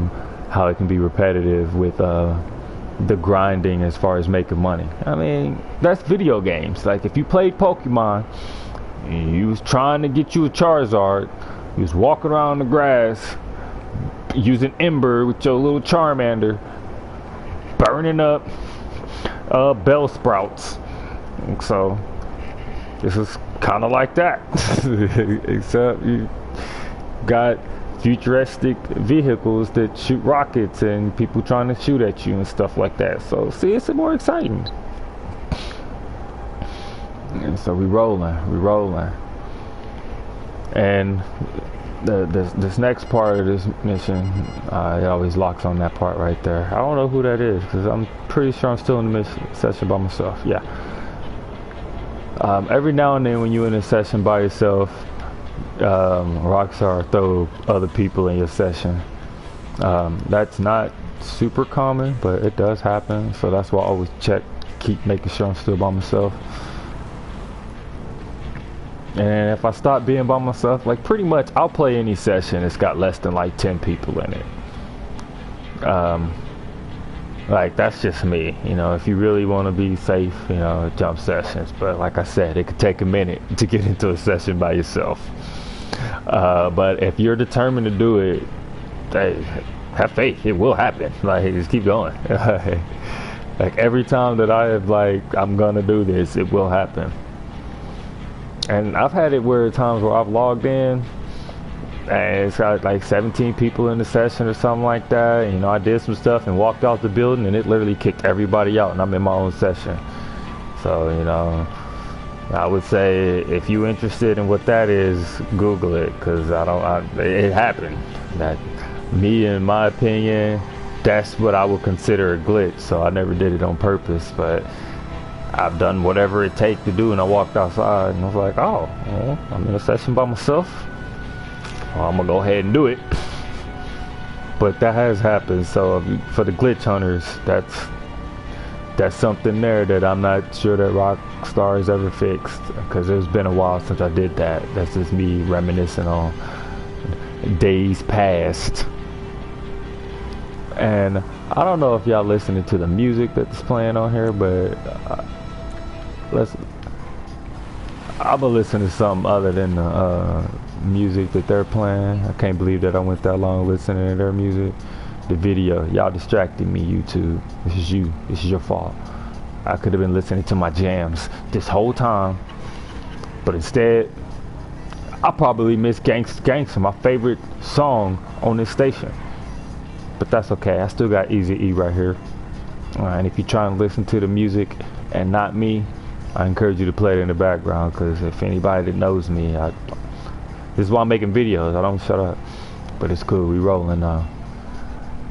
how it can be repetitive with the grinding as far as making money. I mean, that's video games. Like if you played Pokemon, you was trying to get you a Charizard, you was walking around the grass using Ember with your little Charmander, burning up bell sprouts. So this is kind of like that, except you got futuristic vehicles that shoot rockets and people trying to shoot at you and stuff like that. So see, it's more exciting. And so we rolling. And this next part of this mission, it always locks on that part right there. I don't know who that is because I'm pretty sure I'm still in the mission session by myself. Yeah. Every now and then when you're in a session by yourself, Rockstar throw other people in your session. That's not super common, but it does happen, so that's why I always keep making sure I'm still by myself. And if I stop being by myself, like pretty much I'll play any session that's got less than like 10 people in it. Like that's just me, you know. If you really want to be safe, you know, jump sessions. But like I said, it could take a minute to get into a session by yourself. But if you're determined to do it, hey, have faith, it will happen. Like just keep going. Like every time that I have like I'm gonna do this, it will happen. And I've had it where times where I've logged in and it's got like 17 people in the session or something like that. You know, I did some stuff and walked out the building and it literally kicked everybody out and I'm in my own session. So, you know, I would say if you're interested in what that is, Google it, because it happened. That me, in my opinion, that's what I would consider a glitch. So I never did it on purpose, but I've done whatever it takes to do, and I walked outside and I was like, oh, well, I'm in a session by myself. Well, I'm gonna go ahead and do it. But that has happened. So for the glitch hunters, that's something there that I'm not sure that Rockstar has ever fixed, because it's been a while since I did that. That's just me reminiscing on days past. And I don't know if y'all listening to the music that's playing on here, but I'm gonna listen to something other than the music that they're playing. I can't believe that I went that long listening to their music. The video, y'all distracted me, YouTube. This is your fault. I could have been listening to my jams this whole time, but instead I probably missed Gangsta, my favorite song on this station. but that's okay. I still got Easy E right here. And if you're trying to listen to the music and not me, I encourage you to play it in the background, because if anybody that knows me, this is why I'm making videos. I don't shut up. But it's cool. We rolling now.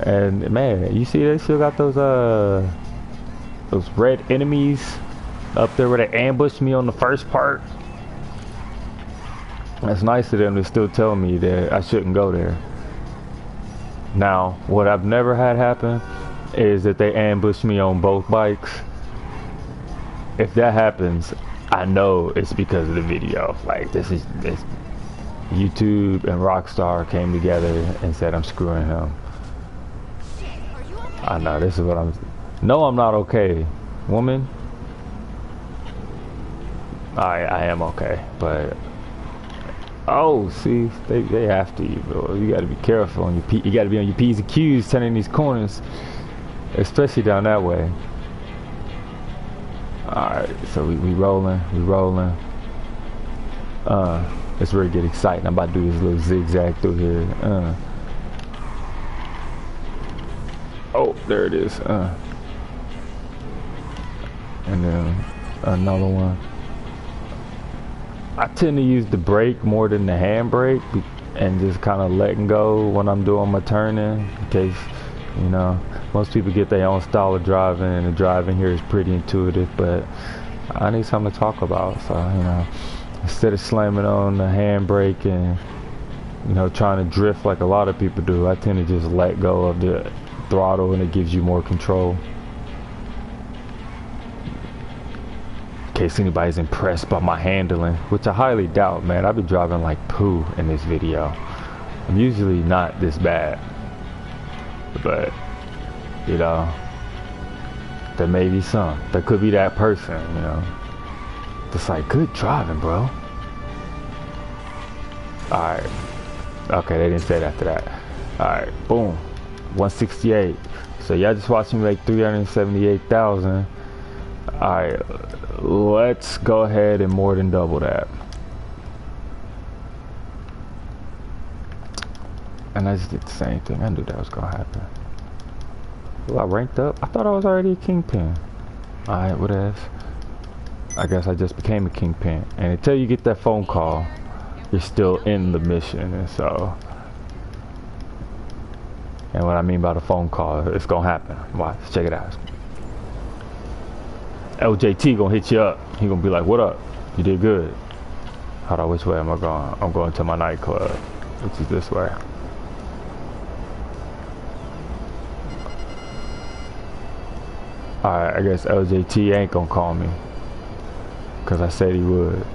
And man, you see they still got those red enemies up there where they ambushed me on the first part. That's nice of them to still tell me that I shouldn't go there. Now, what I've never had happen is that they ambush me on both bikes. If that happens, I know it's because of the video. Like, this YouTube and Rockstar came together and said I'm screwing him. I know, this is what I'm... No, I'm not okay, woman. I am okay, but... Oh, see, they after you, bro. You gotta be careful on your you gotta be on your P's and Q's turning these corners, especially down that way. Alright, so we rolling. Let's really get exciting. I'm about to do this little zigzag through here. Oh, there it is. And then another one. I tend to use the brake more than the handbrake, and just kind of letting go when I'm doing my turning, in case, you know, most people get their own style of driving, and the driving here is pretty intuitive, but I need something to talk about. So, you know, instead of slamming on the handbrake and, you know, trying to drift like a lot of people do, I tend to just let go of the throttle, and it gives you more control. In case anybody's impressed by my handling, which I highly doubt, man. I've been driving like poo in this video. I'm usually not this bad, but you know, there may be some. There could be that person, you know, just like, good driving, bro. Alright, okay, they didn't say it after that. Alright, boom, 168. So y'all just watched me make 378,000. Alright, let's go ahead and more than double that. And I just did the same thing. I knew that was gonna happen. Well, I ranked up. I thought I was already a kingpin. Alright, what else? I guess I just became a kingpin. And until you get that phone call, you're still in the mission. And so, and what I mean by the phone call, it's gonna happen. Watch, check it out. LJT gonna hit you up. He gonna be like, what up? You did good. Hold on, which way am I going? I'm going to my nightclub, which is this way. Alright, I guess LJT ain't gonna call me, cause I said he would.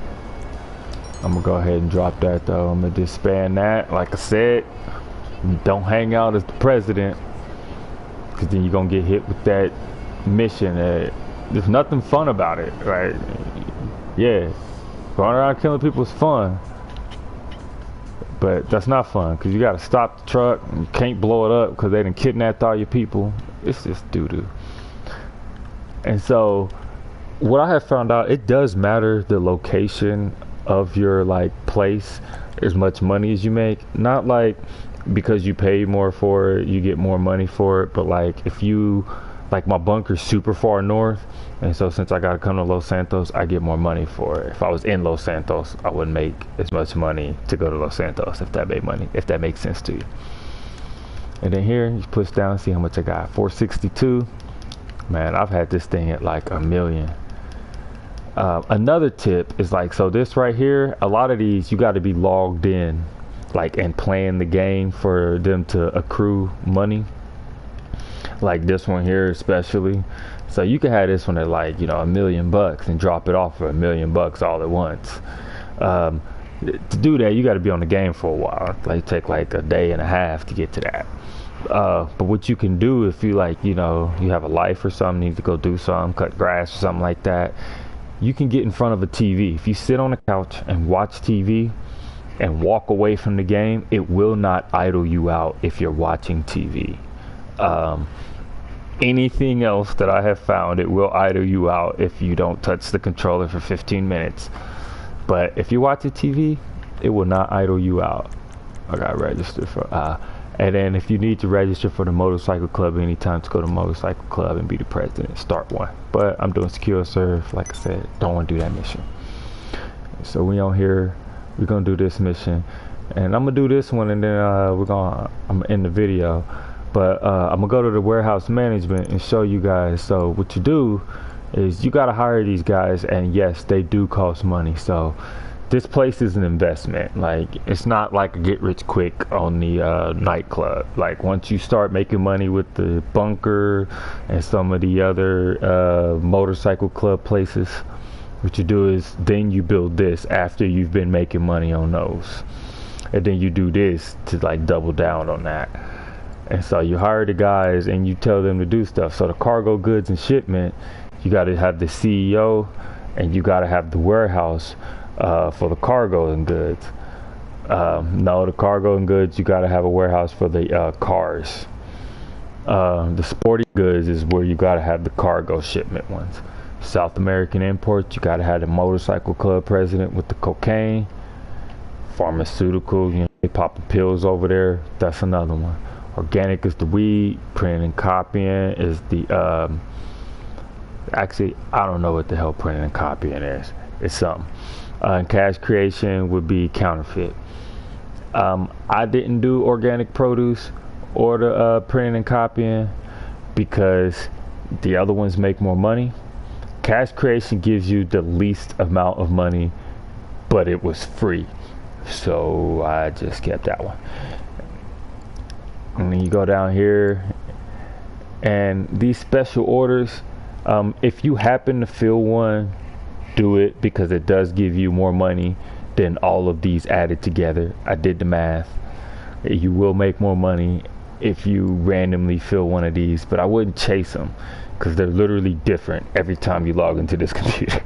I'm gonna go ahead and drop that though. I'm gonna disband that. Like I said, don't hang out as the president, cause then you're gonna get hit with that mission that there's nothing fun about it, right? Yeah, going around killing people is fun, but that's not fun, because you got to stop the truck and you can't blow it up because they done kidnapped all your people. It's just doo-doo. And so what I have found out, it does matter the location of your like place as much money as you make. Not like because you pay more for it you get more money for it, but like if you, like my bunker's super far north, and so since I gotta come to Los Santos, I get more money for it. If I was in Los Santos, I wouldn't make as much money to go to Los Santos, if that made money, if that makes sense to you. And then here, you push down, see how much I got. 462. Man, I've had this thing at like 1 million. Another tip is like, so this right here, a lot of these, you gotta be logged in, like, and playing the game for them to accrue money. Like this one here especially. So you can have this one at like, you know, $1 million and drop it off for $1 million all at once. To do that, you got to be on the game for a while. Like take like a day and a half to get to that. But what you can do if you like, you know, you have a life or something, need to go do something, cut grass or something like that, you can get in front of a TV. If you sit on a couch and watch TV and walk away from the game, it will not idle you out if you're watching TV. Anything else that I have found, it will idle you out if you don't touch the controller for 15 minutes. But if you watch the TV, it will not idle you out. I got registered for And then if you need to register for the motorcycle club anytime, to go to motorcycle club and be the president, start one. But I'm doing secure serve, like I said, don't want to do that mission. So we on here, we're gonna do this mission, and I'm gonna do this one, and then I'm gonna end the video. But I'm gonna go to the warehouse management and show you guys. So what you do is you gotta hire these guys, and yes, they do cost money. So this place is an investment. Like, it's not like a get rich quick on the nightclub. Like, once you start making money with the bunker and some of the other motorcycle club places, what you do is then you build this after you've been making money on those, and then you do this to like double down on that. And so you hire the guys and you tell them to do stuff. So the cargo goods and shipment, you got to have the CEO, and you got to have the warehouse for the cargo and goods. No, the cargo and goods, you got to have a warehouse for the cars. The sporting goods is where you got to have the cargo shipment ones. South American imports, you got to have the motorcycle club president with the cocaine. Pharmaceutical, you know, they popping pills over there. That's another one. Organic is the weed. Printing and copying is the actually, I don't know what the hell printing and copying is. It's something. And cash creation would be counterfeit. I didn't do organic produce or the printing and copying because the other ones make more money. Cash creation gives you the least amount of money, but it was free, so I just kept that one. And then you go down here, and these special orders, if you happen to fill one, do it, because it does give you more money than all of these added together. I did the math. You will make more money if you randomly fill one of these, but I wouldn't chase them because they're literally different every time you log into this computer.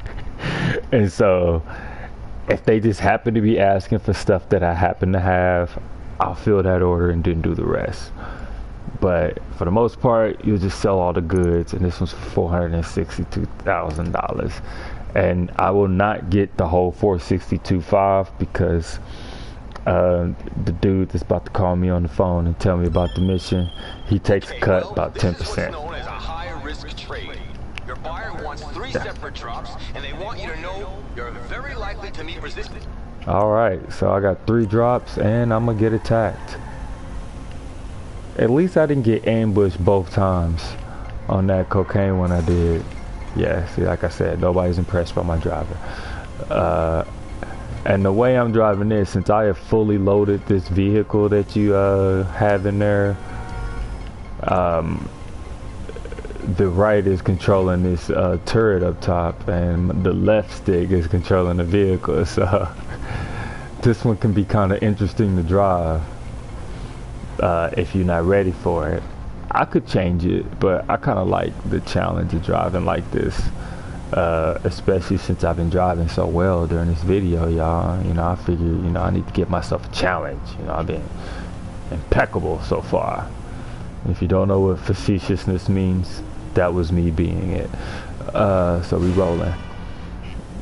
And so if they just happen to be asking for stuff that I happen to have, I'll fill that order and then do the rest. But for the most part, you'll just sell all the goods, and this one's for $462,000. And I will not get the whole 462.5 because the dude that's about to call me on the phone and tell me about the mission, he takes a cut, about 10%. This is what's known as a high-risk trade. Your buyer wants 3 separate drops, and they want you to know you're very likely to meet resistance. Alright, so I got 3 drops, and I'm gonna get attacked. At least I didn't get ambushed both times on that cocaine one I did. Yeah, see, like I said, nobody's impressed by my driver. And the way I'm driving this, since I have fully loaded this vehicle that you have in there, the right is controlling this turret up top, and the left stick is controlling the vehicle. So this one can be kind of interesting to drive if you're not ready for it. I could change it, but I kind of like the challenge of driving like this, especially since I've been driving so well during this video, y'all. You know, I figured, you know, I need to give myself a challenge. You know, I've been impeccable so far. If you don't know what facetiousness means, that was me being it. So we rolling,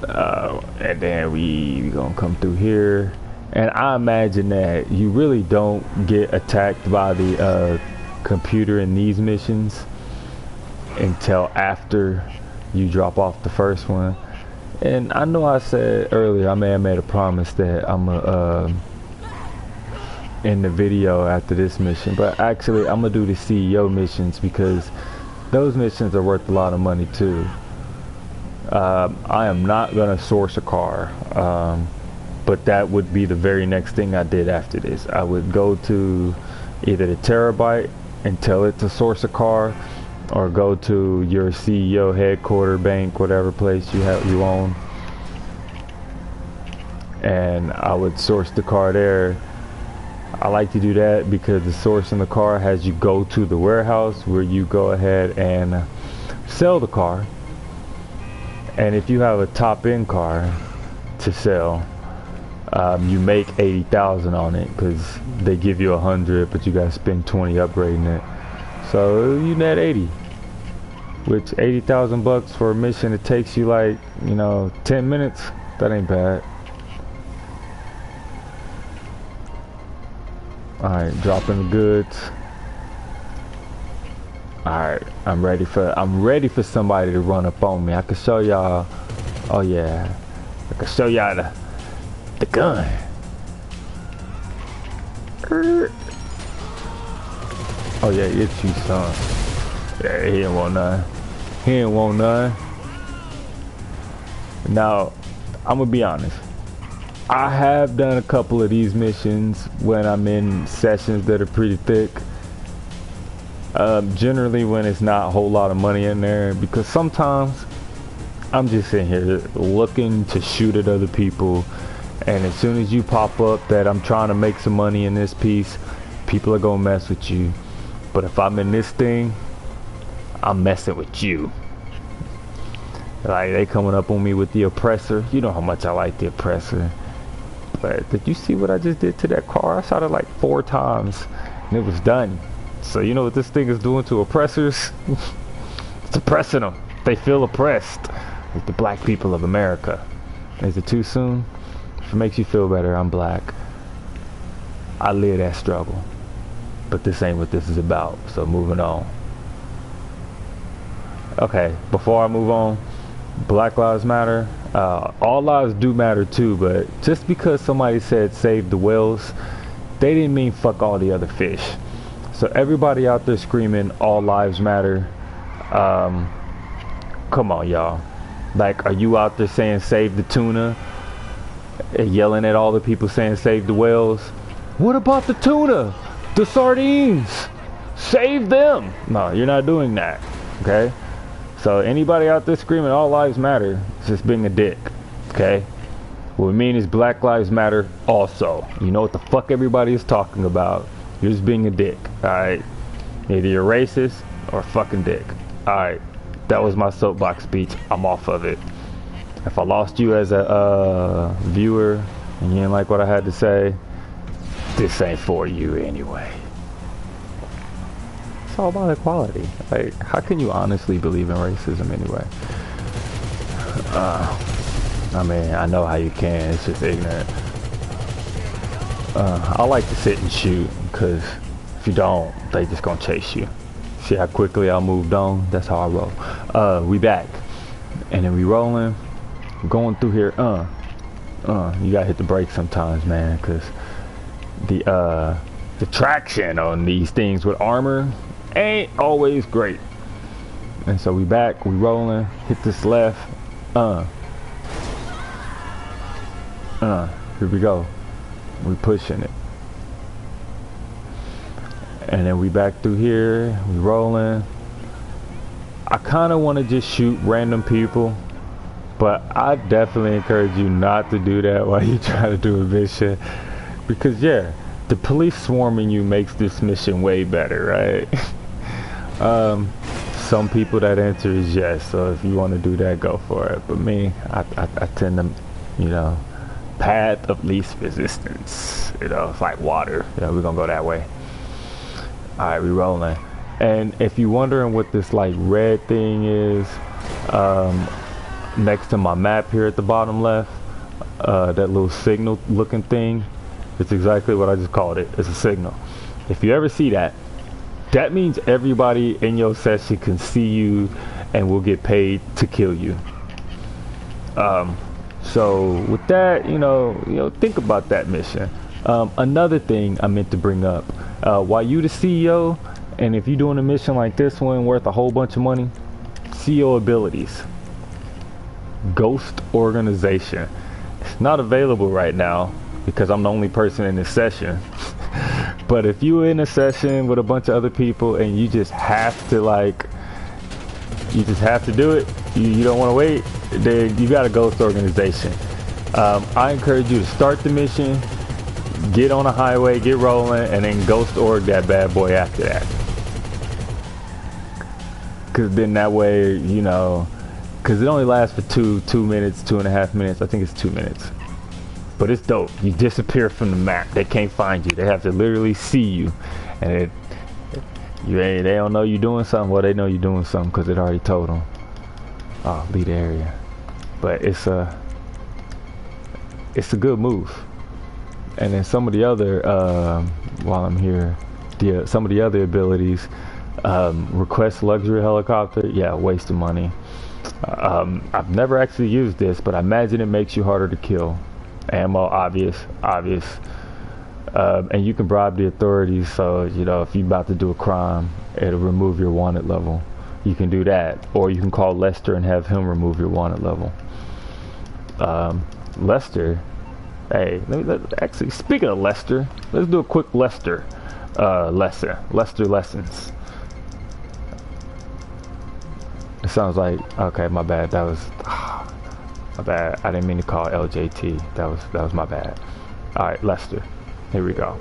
and then we gonna come through here, and I imagine that you really don't get attacked by the computer in these missions until after you drop off the first one. And I know I said earlier, I may have made a promise that I'm gonna end the video after this mission, but actually I'm gonna do the CEO missions because those missions are worth a lot of money too. I am not gonna source a car, but that would be the very next thing I did after this. I would go to either the Terabyte and tell it to source a car, or go to your CEO headquarter, bank, whatever place you own, and I would source the car there. I like to do that because the source in the car has you go to the warehouse where you go ahead and sell the car. And if you have a top-end car to sell, you make 80,000 on it because they give you 100, but you gotta spend 20 upgrading it. So you net 80, which 80,000 bucks for a mission that takes you like, you know, 10 minutes. That ain't bad. Alright, dropping the goods. Alright, I'm ready for somebody to run up on me. I can show y'all. Oh yeah. I can show y'all the gun. Oh yeah, it's you, son. Yeah, he ain't want none. He ain't want none. Now, I'm gonna be honest. I have done a couple of these missions when I'm in sessions that are pretty thick. Generally when it's not a whole lot of money in there, because sometimes I'm just sitting here looking to shoot at other people, and as soon as you pop up that I'm trying to make some money in this piece, people are gonna mess with you. But if I'm in this thing, I'm messing with you. Like, they coming up on me with the oppressor. You know how much I like the oppressor. But did you see what I just did to that car? I shot it like 4 times and it was done. So you know what this thing is doing to oppressors? It's oppressing them. They feel oppressed. Like the black people of America. Is it too soon? If it makes you feel better, I'm black. I live that struggle. But this ain't what this is about. So moving on. Okay, before I move on, Black Lives Matter. All lives do matter too, but just because somebody said save the whales, they didn't mean fuck all the other fish. So everybody out there screaming all lives matter, come on y'all. Like, are you out there saying save the tuna and yelling at all the people saying save the whales? What about the tuna? The sardines? Save them. No, you're not doing that. Okay? So anybody out there screaming all lives matter is just being a dick. Okay? What we mean is Black Lives Matter also. You know what the fuck everybody is talking about. You're just being a dick. Alright? Either you're racist or a fucking dick. Alright. That was my soapbox speech. I'm off of it. If I lost you as a viewer and you didn't like what I had to say, this ain't for you anyway. It's all about equality. Like, how can you honestly believe in racism anyway? I mean, I know how you can. It's just ignorant. I like to sit and shoot, because if you don't, they just gonna chase you. See how quickly I moved on? That's how I roll. We back. And then we rolling. Going through here. You gotta hit the brakes sometimes, man, because the traction on these things with armor ain't always great. And so we back, we rolling, hit this left, here we go, we pushing it. And then we back through here, we rolling. I kind of want to just shoot random people, but I definitely encourage you not to do that while you try to do a mission, because yeah, the police swarming you makes this mission way better, right? Some people that answer is yes, so if you want to do that, go for it. But me, I tend to, you know, path of least resistance. You know, it's like water. You know, we're gonna go that way. Alright, we rolling. And if you're wondering what this like red thing is, next to my map here at the bottom left, that little signal looking thing, it's exactly what I just called it. It's a signal. If you ever see that, that means everybody in your session can see you and will get paid to kill you. So with that, you know, think about that mission. Another thing I meant to bring up, while you the CEO, and if you're doing a mission like this one worth a whole bunch of money, CEO abilities. Ghost organization. It's not available right now because I'm the only person in this session. But if you're in a session with a bunch of other people and you just have to do it, you don't want to wait, then you got a ghost organization. I encourage you to start the mission, get on a highway, get rolling, and then ghost org that bad boy after that. Because then that way, you know, because it only lasts for 2 minutes, 2.5 minutes. I think it's 2 minutes. But it's dope. You disappear from the map. They can't find you. They have to literally see you. And they don't know you're doing something. Well, they know you're doing something because it already told them. Oh, leave the area. But it's a good move. And then some of the other while I'm here. Some of the other abilities, request luxury helicopter, yeah, waste of money. I've never actually used this, but I imagine it makes you harder to kill. Ammo, obvious. And you can bribe the authorities, so you know if you're about to do a crime, it'll remove your wanted level. You can do that, or you can call Lester and have him remove your wanted level. Lester, hey, actually, speaking of Lester, let's do a quick Lester lessons. It sounds like, okay, my bad. That was my bad. I didn't mean to call LJT. That was my bad. All right, Lester. Here we go.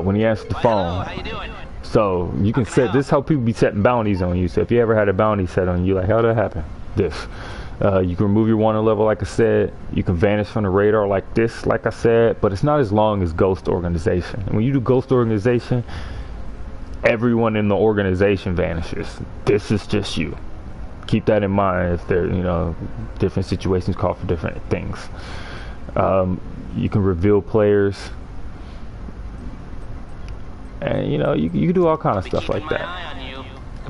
When he answers the phone, hello, how you doing? so you can set this is how people be setting bounties on you. So if you ever had a bounty set on you, like how did that happen? This. You can remove your wanted level, like I said. You can vanish from the radar like this, like I said, but it's not as long as Ghost Organization. And when you do Ghost Organization, everyone in the organization vanishes. This is just you. Keep that in mind if there, you know, different situations call for different things. You can reveal players, and you know you can do all kind of stuff like that.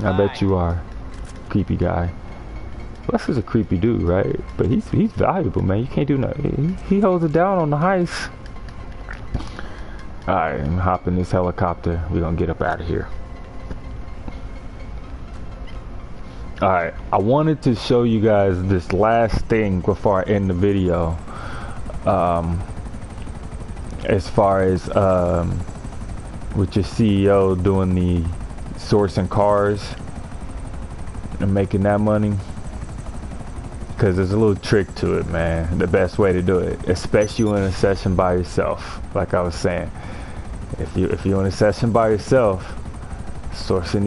I bet you are, creepy guy. Lester's a creepy dude, right? But he's valuable, man. You can't do nothing. He holds it down on the heist. All right, I'm hopping this helicopter. We're gonna get up out of here. All right, I wanted to show you guys this last thing before I end the video. As far as with your CEO doing the sourcing cars and making that money, because there's a little trick to it, man. The best way to do it, especially in a session by yourself. Like I was saying, if you're in a session by yourself, sourcing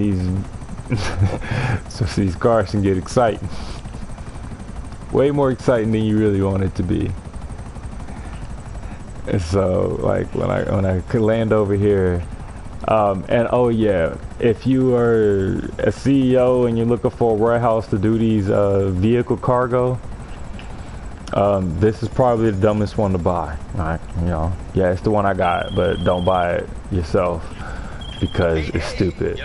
these cars can get exciting. Way more exciting than you really want it to be. And so, like when I could land over here, and oh yeah, if you are a CEO and you're looking for a warehouse to do these vehicle cargo, this is probably the dumbest one to buy. Right? You know, yeah, it's the one I got, but don't buy it yourself because it's stupid.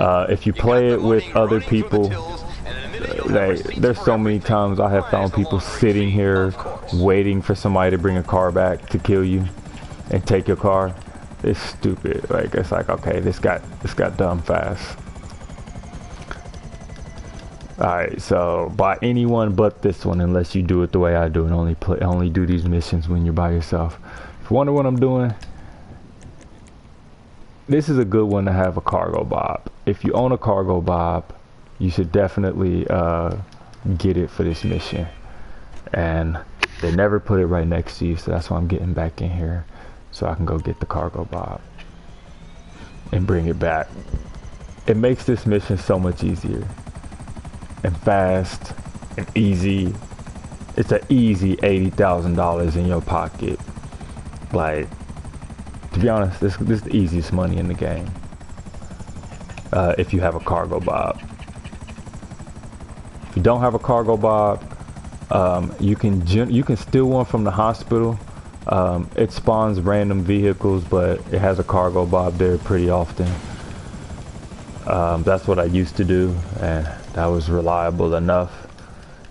If you play it with other people, there's so many times I have found people sitting here waiting for somebody to bring a car back to kill you and take your car. It's stupid. Like it's like, okay, this got done fast. Alright, so buy anyone but this one unless you do it the way I do and only do these missions when you're by yourself. If you wonder what I'm doing, this is a good one to have a cargo bob. If you own a cargo bob, you should definitely get it for this mission. And they never put it right next to you, so that's why I'm getting back in here so I can go get the cargo bob and bring it back. It makes this mission so much easier and fast and easy. It's an easy $80,000 in your pocket. Like, to be honest, this is the easiest money in the game. If you have a cargo bob. If you don't have a cargo bob, you can steal one from the hospital. It spawns random vehicles, but it has a cargo bob there pretty often. That's what I used to do, and that was reliable enough.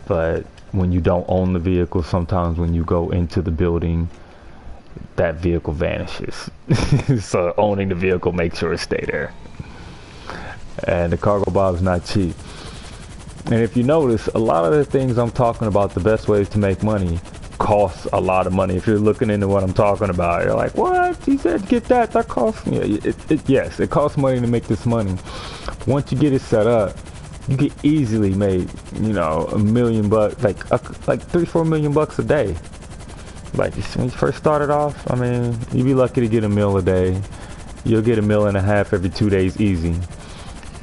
But when you don't own the vehicle, sometimes when you go into the building, that vehicle vanishes. So owning the vehicle makes sure it stay there. And the cargo bob is not cheap. And if you notice, a lot of the things I'm talking about, the best ways to make money, costs a lot of money. If you're looking into what I'm talking about, you're like, what? He said get that costs. Yeah, yes, it costs money to make this money. Once you get it set up, you can easily make, you know, $1 million bucks, like $3-4 million bucks a day. Like when you first started off, I mean, you'd be lucky to get $1 million a day. You'll get $1.5 million every 2 days easy.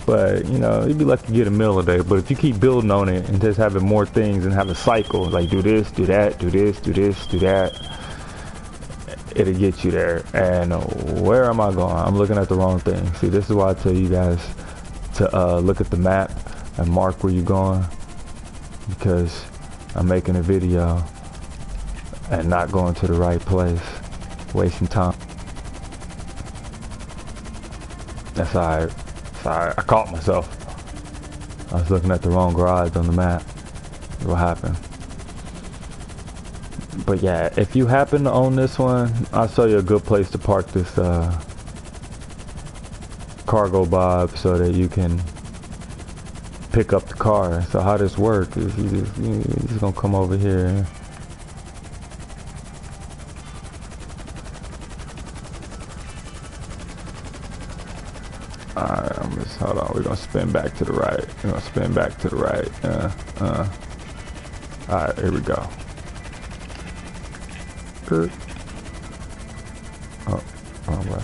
But, you know, you'd be lucky to get $1 million a day. But if you keep building on it and just having more things and have a cycle, like do this, do that, do this, do this, do that, it'll get you there. And where am I going? I'm looking at the wrong thing. See, this is why I tell you guys to look at the map and mark where you're going, because I'm making a video and not going to the right place. Wasting time. That's alright. Sorry, I caught myself. I was looking at the wrong garage on the map. What happened? But yeah, if you happen to own this one, I'll show you a good place to park this cargo bob so that you can pick up the car. So how this works is you're just gonna come over here. Alright, hold on, we're gonna spin back to the right. We're gonna spin back to the right. Alright, here we go. Good. Oh, wrong way.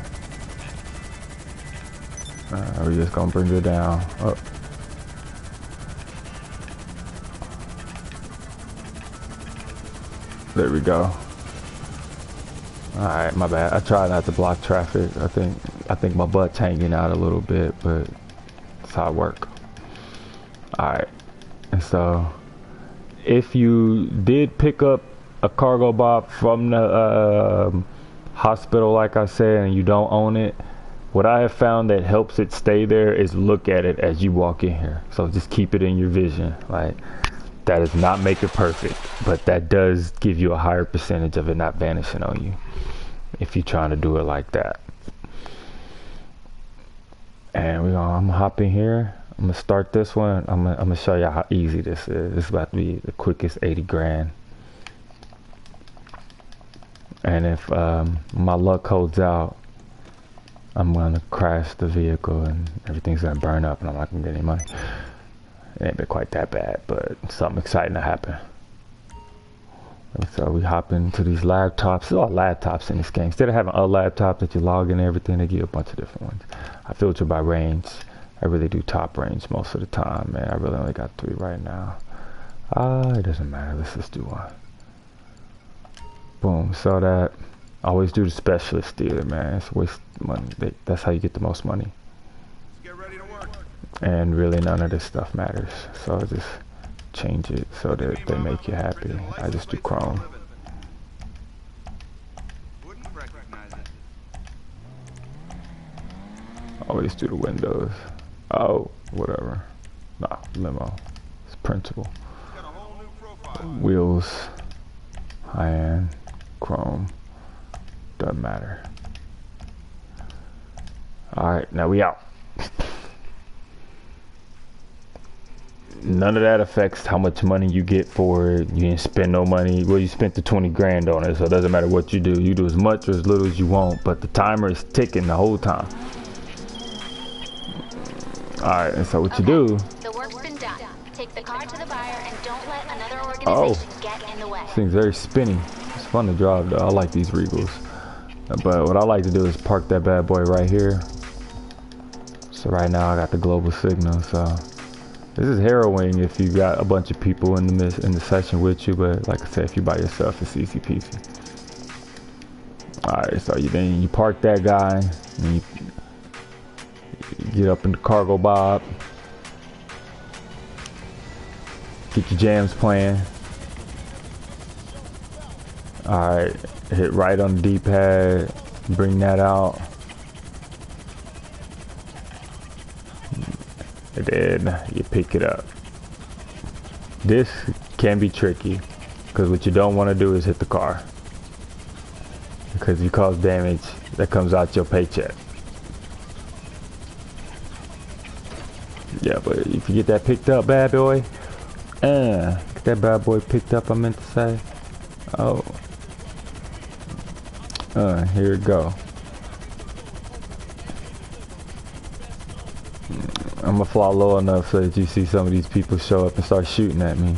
We're just gonna bring it down. Oh. There we go. Alright, my bad. I tried not to block traffic. I think my butt's hanging out a little bit, but that's how it works. Alright. And so if you did pick up a cargo bob from the hospital, like I said, and you don't own it, what I have found that helps it stay there is look at it as you walk in here. So just keep it in your vision. Like, that does not make it perfect, but that does give you a higher percentage of it not vanishing on you if you're trying to do it like that. And I'm gonna hop in here. I'm gonna start this one. I'm gonna show you how easy this is. This is about to be the quickest 80 grand. And if my luck holds out, I'm gonna crash the vehicle and everything's gonna burn up and I'm not gonna get any money. It ain't been quite that bad, but something exciting to happen. So we hop into these laptops. There's all laptops in this game. Instead of having a laptop that you log in and everything, they give you a bunch of different ones. I filter by range. I really do top range most of the time, man. I really only got 3 right now. It doesn't matter. Let's just do one. Boom. So that always do the specialist dealer, man. It's waste money. That's how you get the most money. Get ready to work. And really none of this stuff matters. So just change it so that they make you happy. I just do Chrome. Always do the windows. Oh, whatever. Nah, limo. It's printable. Wheels. High-end. Chrome. Doesn't matter. Alright, now we out. None of that affects how much money you get for it. You didn't spend no money. Well, you spent the 20 grand on it, so it doesn't matter what you do. You do as much or as little as you want, but the timer is ticking the whole time. Alright, and so what you do... The work's been done. Take the car to the buyer and don't let another organization get in the way. This thing's very spinny. It's fun to drive, though. I like these Regals. But what I like to do is park that bad boy right here. So right now I got the global signal, so... This is harrowing if you got a bunch of people in the session with you, but like I said, if you by yourself, it's easy peasy. Alright, so you park that guy, and you get up in the cargo bob, get your jams playing. Alright, hit right on the D-pad, bring that out. And then you pick it up. This can be tricky because what you don't want to do is hit the car, because if you cause damage, that comes out your paycheck. Yeah, but if you get that picked up, bad boy, get that bad boy picked up, I meant to say. Oh, here we go. I'm gonna fly low enough so that you see some of these people show up and start shooting at me.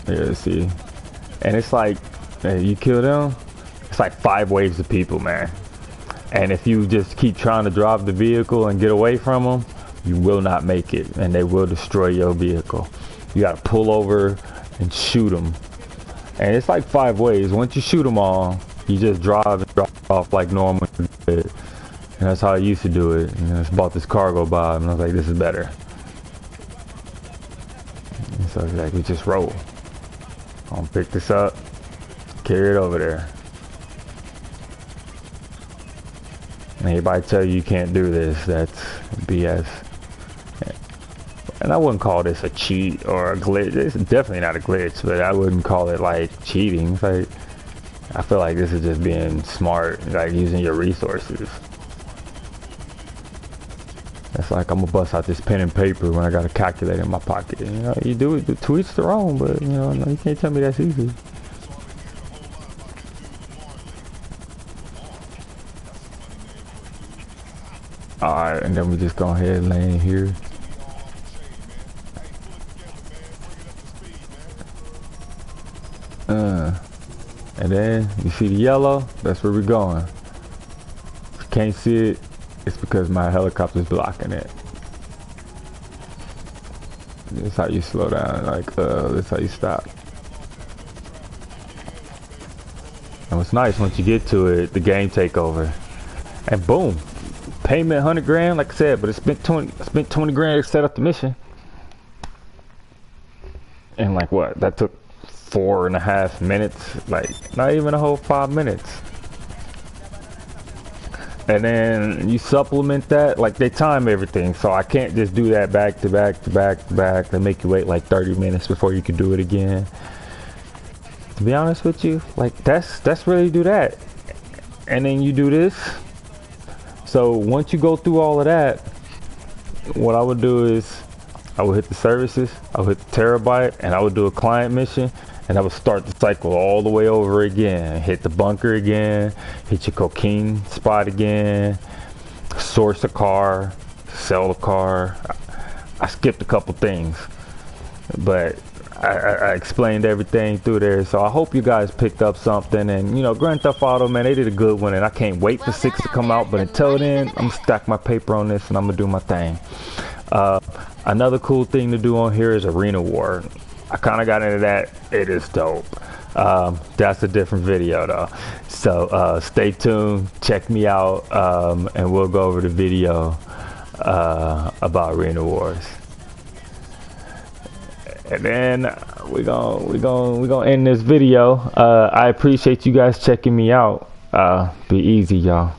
Yeah, see. And it's like, hey, you kill them, it's like 5 waves of people, man. And if you just keep trying to drive the vehicle and get away from them, you will not make it, and they will destroy your vehicle. You gotta pull over and shoot them. And it's like 5 ways. Once you shoot them all, you just drive and drop off like normal. And that's how I used to do it. And I just bought this cargo bob and I was like, this is better. So it's like we just roll. I'm gonna pick this up, carry it over there. Anybody tell you can't do this, that's BS. And I wouldn't call this a cheat or a glitch. It's definitely not a glitch, but I wouldn't call it like cheating. It's like, I feel like this is just being smart, like using your resources. It's like I'm gonna bust out this pen and paper when I got a calculator in my pocket. You know, you do it to each their own, but you know, you can't tell me that's easy. Alright, and then we just go ahead and land here. And then you see the yellow, that's where we're going. If you can't see it, it's because my helicopter's blocking it. This is how you slow down, like this is how you stop. And what's nice, once you get to it, the game take over. And boom, payment 100 grand, like I said, but it spent 20 grand to set up the mission. And like what, that took 4.5 minutes, like not even a whole 5 minutes. And then you supplement that, like they time everything, so I can't just do that back to back to back to back. They make you wait like 30 minutes before you can do it again. To be honest with you, like that's really do that. And then you do this. So once you go through all of that, what I would do is I would hit the services, I would hit the terabyte, and I would do a client mission. And I would start the cycle all the way over again. Hit the bunker again, hit your cocaine spot again, source a car, sell a car. I skipped a couple things, but I explained everything through there. So I hope you guys picked up something. And you know, Grand Theft Auto, man, they did a good one, and I can't wait for 6 to come out. But until then, I'm gonna stack my paper on this and I'm gonna do my thing. Another cool thing to do on here is Arena War. I kind of got into that. It is dope. That's a different video though. So stay tuned, check me out, and we'll go over the video about Arena Wars. And then we're gonna end this video. I appreciate you guys checking me out. Be easy, y'all.